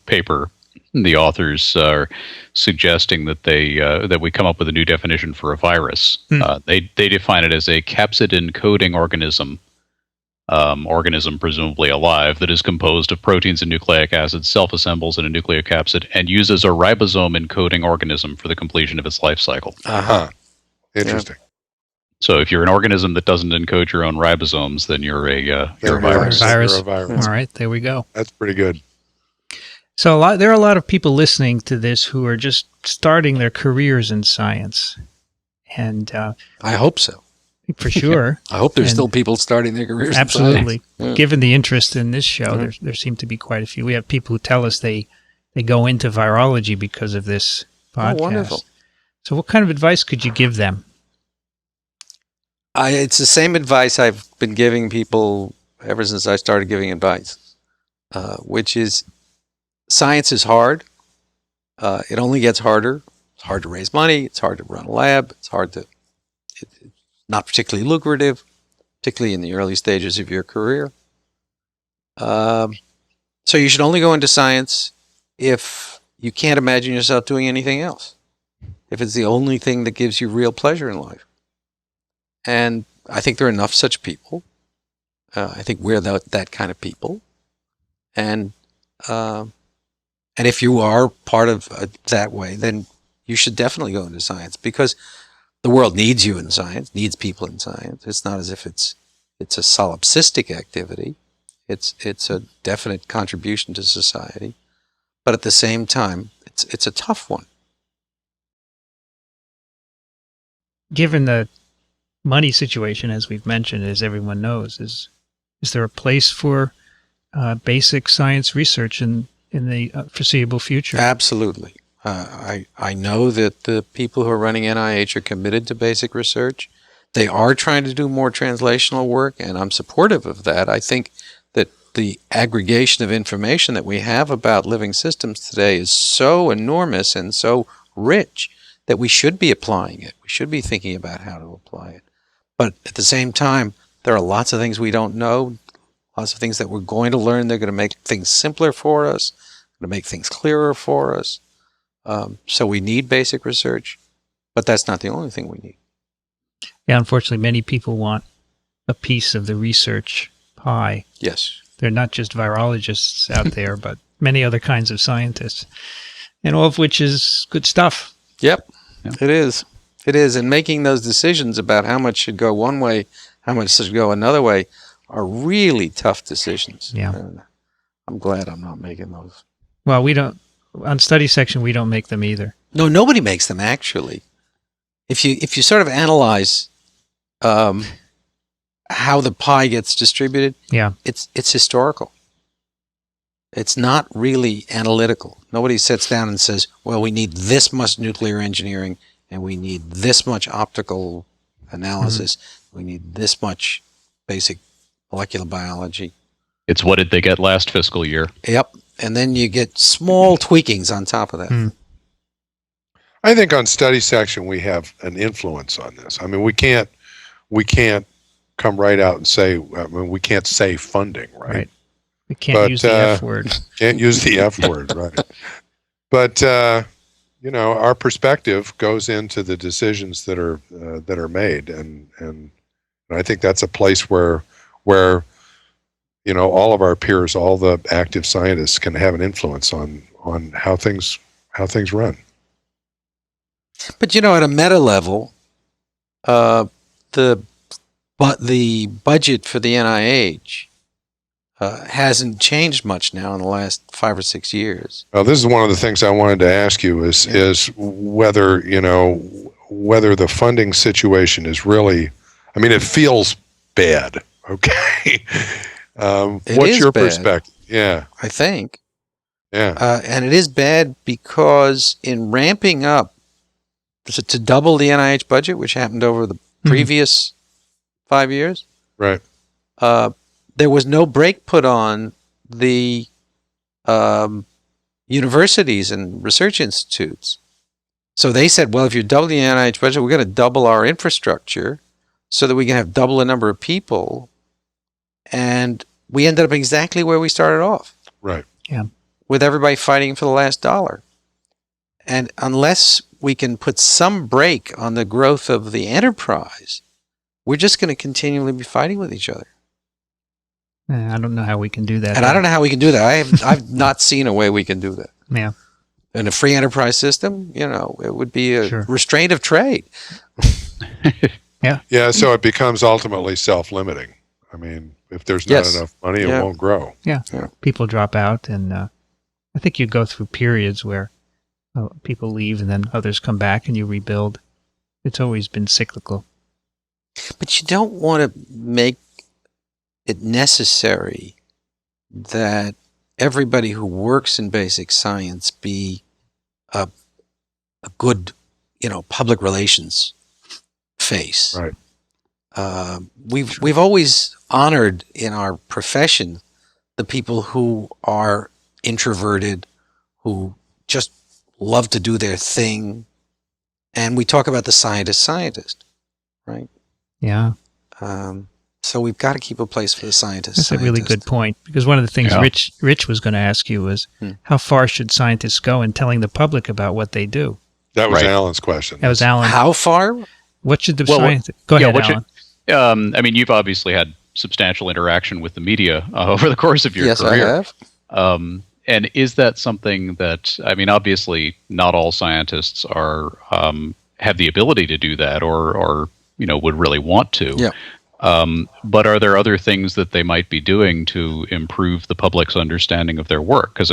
paper. The authors are suggesting that that we come up with a new definition for a virus. They define it as a capsid encoding organism. Organism presumably alive that is composed of proteins and nucleic acids, self-assembles in a nucleocapsid, and uses a ribosome encoding organism for the completion of its life cycle. Interesting. So if you're an organism that doesn't encode your own ribosomes, then you're a virus. You're a virus. All right, there we go. That's pretty good. So there are a lot of people listening to this who are just starting their careers in science. And I hope so. for sure. I hope there's still people starting their careers. Absolutely. Yeah. Given the interest in this show, there seem to be quite a few. We have people who tell us they go into virology because of this podcast. Oh, wonderful. So what kind of advice could you give them? It's the same advice I've been giving people ever since I started giving advice, which is science is hard. It only gets harder. It's hard to raise money. It's hard to run a lab. It's not particularly lucrative, particularly in the early stages of your career. So you should only go into science if you can't imagine yourself doing anything else, if it's the only thing that gives you real pleasure in life. And I think there are enough such people. I think we're that kind of people. And if you are part of that way, then you should definitely go into science, because the world needs you in science, needs people in science. It's not as if it's a solipsistic activity. It's a definite contribution to society, but at the same time, it's a tough one. Given the money situation, as we've mentioned, as everyone knows, is there a place for basic science research in the foreseeable future? Absolutely. I know that the people who are running NIH are committed to basic research. They are trying to do more translational work, and I'm supportive of that. I think that the aggregation of information that we have about living systems today is so enormous and so rich that we should be applying it. We should be thinking about how to apply it. But at the same time, there are lots of things we don't know, lots of things that we're going to learn. They're going to make things simpler for us, going to make things clearer for us. So we need basic research, but that's not the only thing we need. Yeah, unfortunately, many people want a piece of the research pie. Yes. They're not just virologists out there, but many other kinds of scientists, and all of which is good stuff. Yep, Yeah. it is. It is. And making those decisions about how much should go one way, how much should go another way, are really tough decisions. Yeah. And I'm glad I'm not making those. Well, we don't, on study section, we don't make them either. No, nobody makes them, actually. If you sort of analyze how the pie gets distributed, Yeah. it's historical. It's not really analytical. Nobody sits down and says, well, we need this much nuclear engineering and we need this much optical analysis. We need this much basic molecular biology. It's what did they get last fiscal year? Yep. And then you get small tweakings on top of that. I think on study section we have an influence on this. I mean, we can't come right out and say, I mean, we can't say funding, right? We can't use the F word. Can't use the F word, right? But you know, our perspective goes into the decisions that are made, and I think that's a place where you know, all of our peers, all the active scientists, can have an influence on how things run. But you know, at a meta level, the budget for the NIH hasn't changed much now in the last 5 or 6 years. Well, this is one of the things I wanted to ask you is whether, you know, whether the funding situation is really, I mean, it feels bad. Okay. What's your perspective? Yeah. I think. Yeah. And it is bad because in ramping up to double the NIH budget, which happened over the previous 5 years, Right. there was no brake put on the universities and research institutes. So they said, well, if you're doubling the NIH budget, we're going to double our infrastructure so that we can have double the number of people. And we ended up exactly where we started off. Right. Yeah. With everybody fighting for the last dollar. And unless we can put some brake on the growth of the enterprise, we're just going to continually be fighting with each other. I don't know how we can do that. And I don't know how we can do that. I've not seen a way we can do that. Yeah. In a free enterprise system, you know, it would be a Sure. restraint of trade. Yeah. So it becomes ultimately self-limiting. I mean, if there's not Yes. enough money, it Yeah. won't grow. Yeah. Yeah. People drop out, and I think you go through periods where people leave and then others come back and you rebuild. It's always been cyclical. But you don't want to make it necessary that everybody who works in basic science be a good, you know, public relations face. Right. We've always honored in our profession the people who are introverted, who just love to do their thing, and we talk about the scientist, right? Yeah. So we've got to keep a place for the scientist. That's a really good point, because one of the things Yeah. Rich was going to ask you was how far should scientists go in telling the public about what they do? That was Right. Alan's question. That was Alan. How far? What should the Well, scientists... Go ahead, Alan. I mean, you've obviously had substantial interaction with the media over the course of your Yes, career. I have. And is that something that, I mean, obviously not all scientists are have the ability to do that or you know, would really want to. Yeah. But are there other things that they might be doing to improve the public's understanding of their work? Because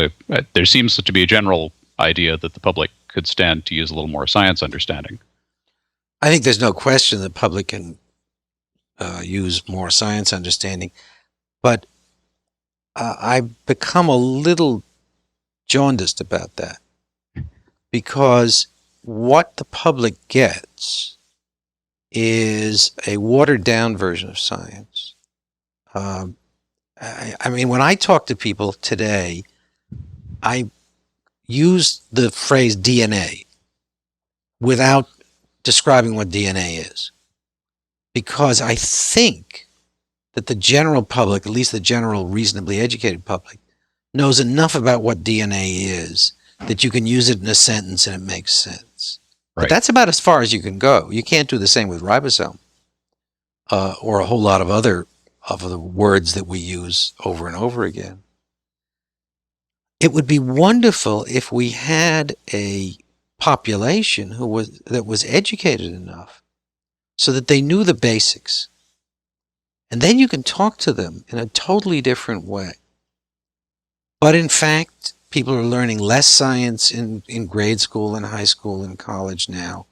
there seems to be a general idea that the public could stand to use a little more science understanding. I think there's no question the public can use more science understanding, but I've become a little jaundiced about that because what the public gets is a watered-down version of science. I mean, when I talk to people today, I use the phrase DNA without describing what DNA is, because I think that the general public, at least the general reasonably educated public, knows enough about what DNA is that you can use it in a sentence and it makes sense. Right. But that's about as far as you can go. You can't do the same with ribosome. or a whole lot of other of the words that we use over and over again. It would be wonderful if we had a population that was educated enough so that they knew the basics. And then you can talk to them in a totally different way. But in fact, people are learning less science in grade school and high school and college now.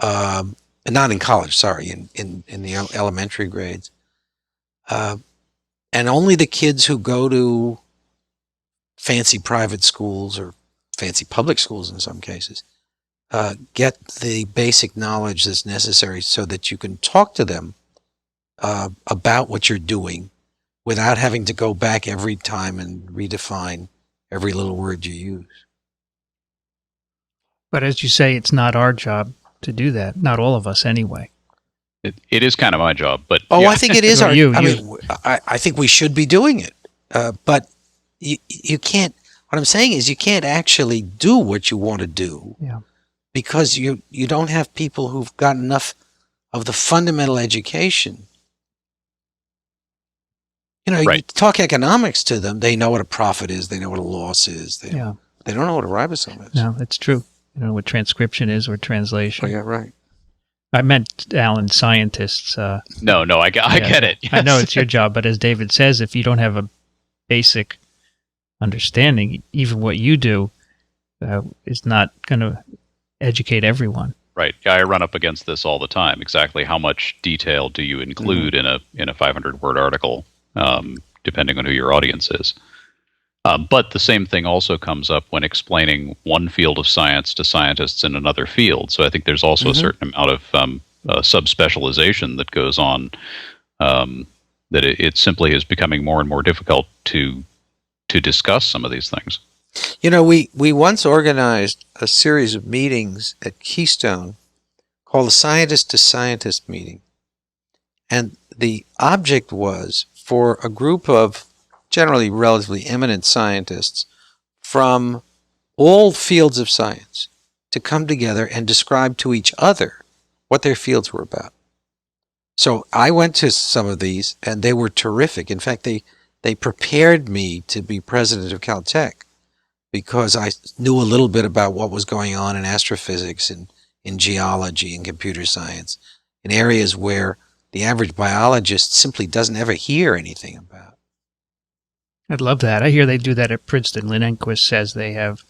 Not in college, sorry, in the elementary grades. And only the kids who go to fancy private schools or fancy public schools in some cases get the basic knowledge that's necessary so that you can talk to them about what you're doing without having to go back every time and redefine every little word you use. But as you say, it's not our job to do that. Not all of us, anyway. It is kind of my job, but I think it is Well, our. you. Mean, I think we should be doing it, but you can't. What I'm saying is, you can't actually do what you want to do, because you don't have people who've got enough of the fundamental education. You talk economics to them; they know what a profit is, they know what a loss is. They don't know what a ribosome is. No, that's true. You know what transcription is or translation. Oh, yeah, right. I meant, Alan, scientists. No, I get it. Yes. I know it's your job, but as David says, if you don't have a basic understanding, even what you do is not going to educate everyone. Right. I run up against this all the time. Exactly how much detail do you include in a 500-word article, depending on who your audience is. But the same thing also comes up when explaining one field of science to scientists in another field. So I think there's also a certain amount of subspecialization that goes on, that it simply is becoming more and more difficult to discuss some of these things. We once organized a series of meetings at Keystone called the Scientist to Scientist meeting. And the object was for a group of generally relatively eminent scientists from all fields of science to come together and describe to each other what their fields were about. So I went to some of these, and they were terrific. In fact, they prepared me to be president of Caltech because I knew a little bit about what was going on in astrophysics and in geology and computer science, in areas where the average biologist simply doesn't ever hear anything about. I'd love that. I hear they do that at Princeton. Lynn Enquist says they have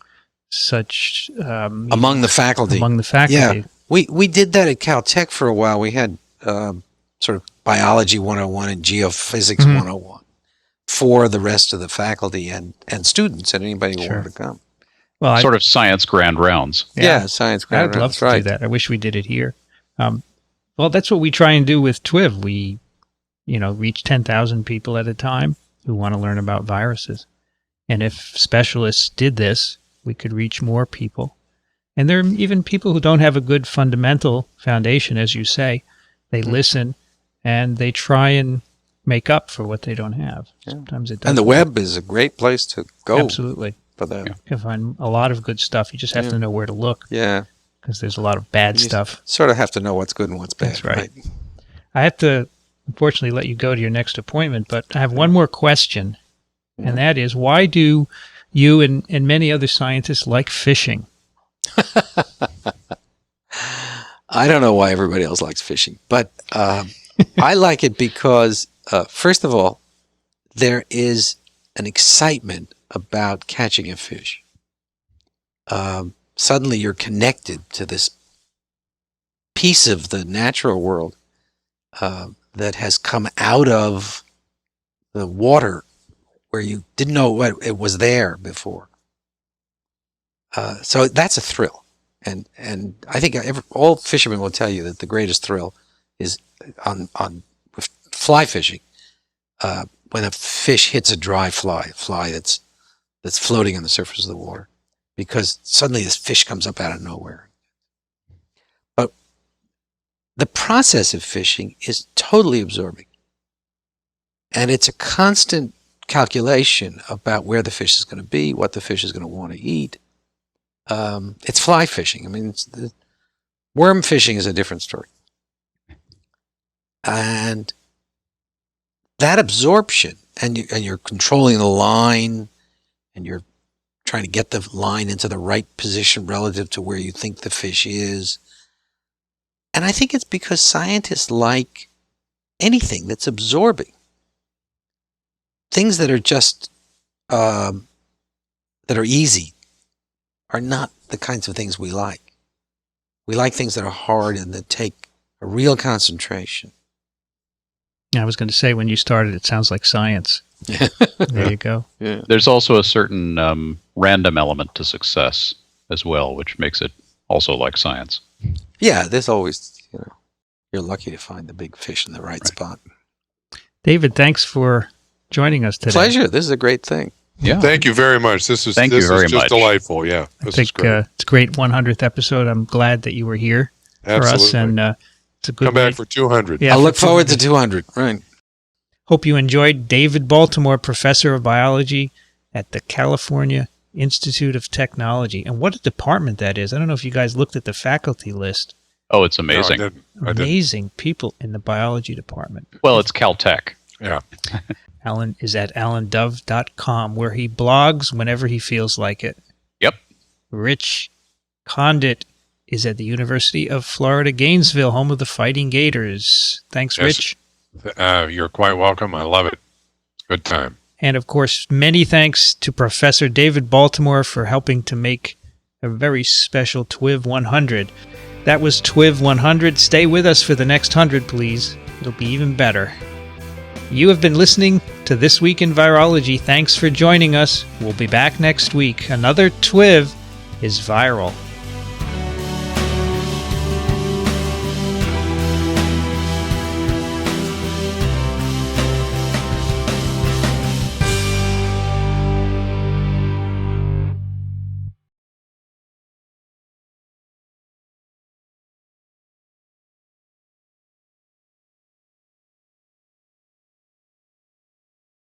such... among the faculty. Among the faculty. Yeah. We did that at Caltech for a while. We had sort of biology 101 and geophysics 101 for the rest of the faculty and students and anybody who wanted to come. Well, sort of science grand rounds. Yeah, science grand rounds. I'd love to do that. I wish we did it here. Well, that's what we try and do with TWiV. We, reach 10,000 people at a time who want to learn about viruses. And if specialists did this, we could reach more people. And there are even people who don't have a good fundamental foundation, as you say. They listen and they try and make up for what they don't have. Sometimes it doesn't. And the web is a great place to go. Absolutely. For that. You can find a lot of good stuff. You just have to know where to look. Yeah. Because there's a lot of bad stuff. Sort of have to know what's good and what's bad. That's right. I have to, unfortunately, let you go to your next appointment, but I have one more question, and that is, why do you and many other scientists like fishing? I don't know why everybody else likes fishing, but I like it because, first of all, there is an excitement about catching a fish. Suddenly you're connected to this piece of the natural world that has come out of the water where you didn't know it was there before. So that's a thrill. And I think all fishermen will tell you that the greatest thrill is on with fly fishing, when a fish hits a dry fly that's floating on the surface of the water, because suddenly this fish comes up out of nowhere. But the process of fishing is totally absorbing. And it's a constant calculation about where the fish is going to be, what the fish is going to want to eat. It's fly fishing. I mean, worm fishing is a different story. And that absorption, and you're controlling the line, and you're trying to get the line into the right position relative to where you think the fish is. And I think it's because scientists like anything that's absorbing. Things that are just, that are easy are not the kinds of things we like. We like things that are hard and that take a real concentration. I was going to say, when you started, it sounds like science. There you go. Yeah. There's also a certain random element to success as well, which makes it also like science. Yeah, there's always, you're lucky to find the big fish in the right spot. David, thanks for joining us today. Pleasure. This is a great thing. Yeah. Thank you very much. This is Thank you very just much. delightful. Yeah, I this think is great. it's a great 100th episode. I'm glad that you were here for us, Absolutely. and it's a good Come way- back for 200. Yeah, I'll for look forward to 200. 200. Right. Hope you enjoyed David Baltimore, Professor of Biology at the California Institute of Technology. And what a department that is. I don't know if you guys looked at the faculty list. Oh, it's No, amazing. I didn't. Amazing people in the biology department. Well, it's Caltech. Yeah. Alan is at alandove.com, where he blogs whenever he feels like it. Yep. Rich Condit is at the University of Florida, Gainesville, home of the Fighting Gators. Thanks, Yes. Rich. You're quite welcome. I love it. Good time. And of course, many thanks to Professor David Baltimore for helping to make a very special TWiV 100. That was TWiV 100. Stay with us for the next 100, please. It'll be even better. You have been listening to This Week in Virology. Thanks for joining us. We'll be back next week. Another TWiV is viral.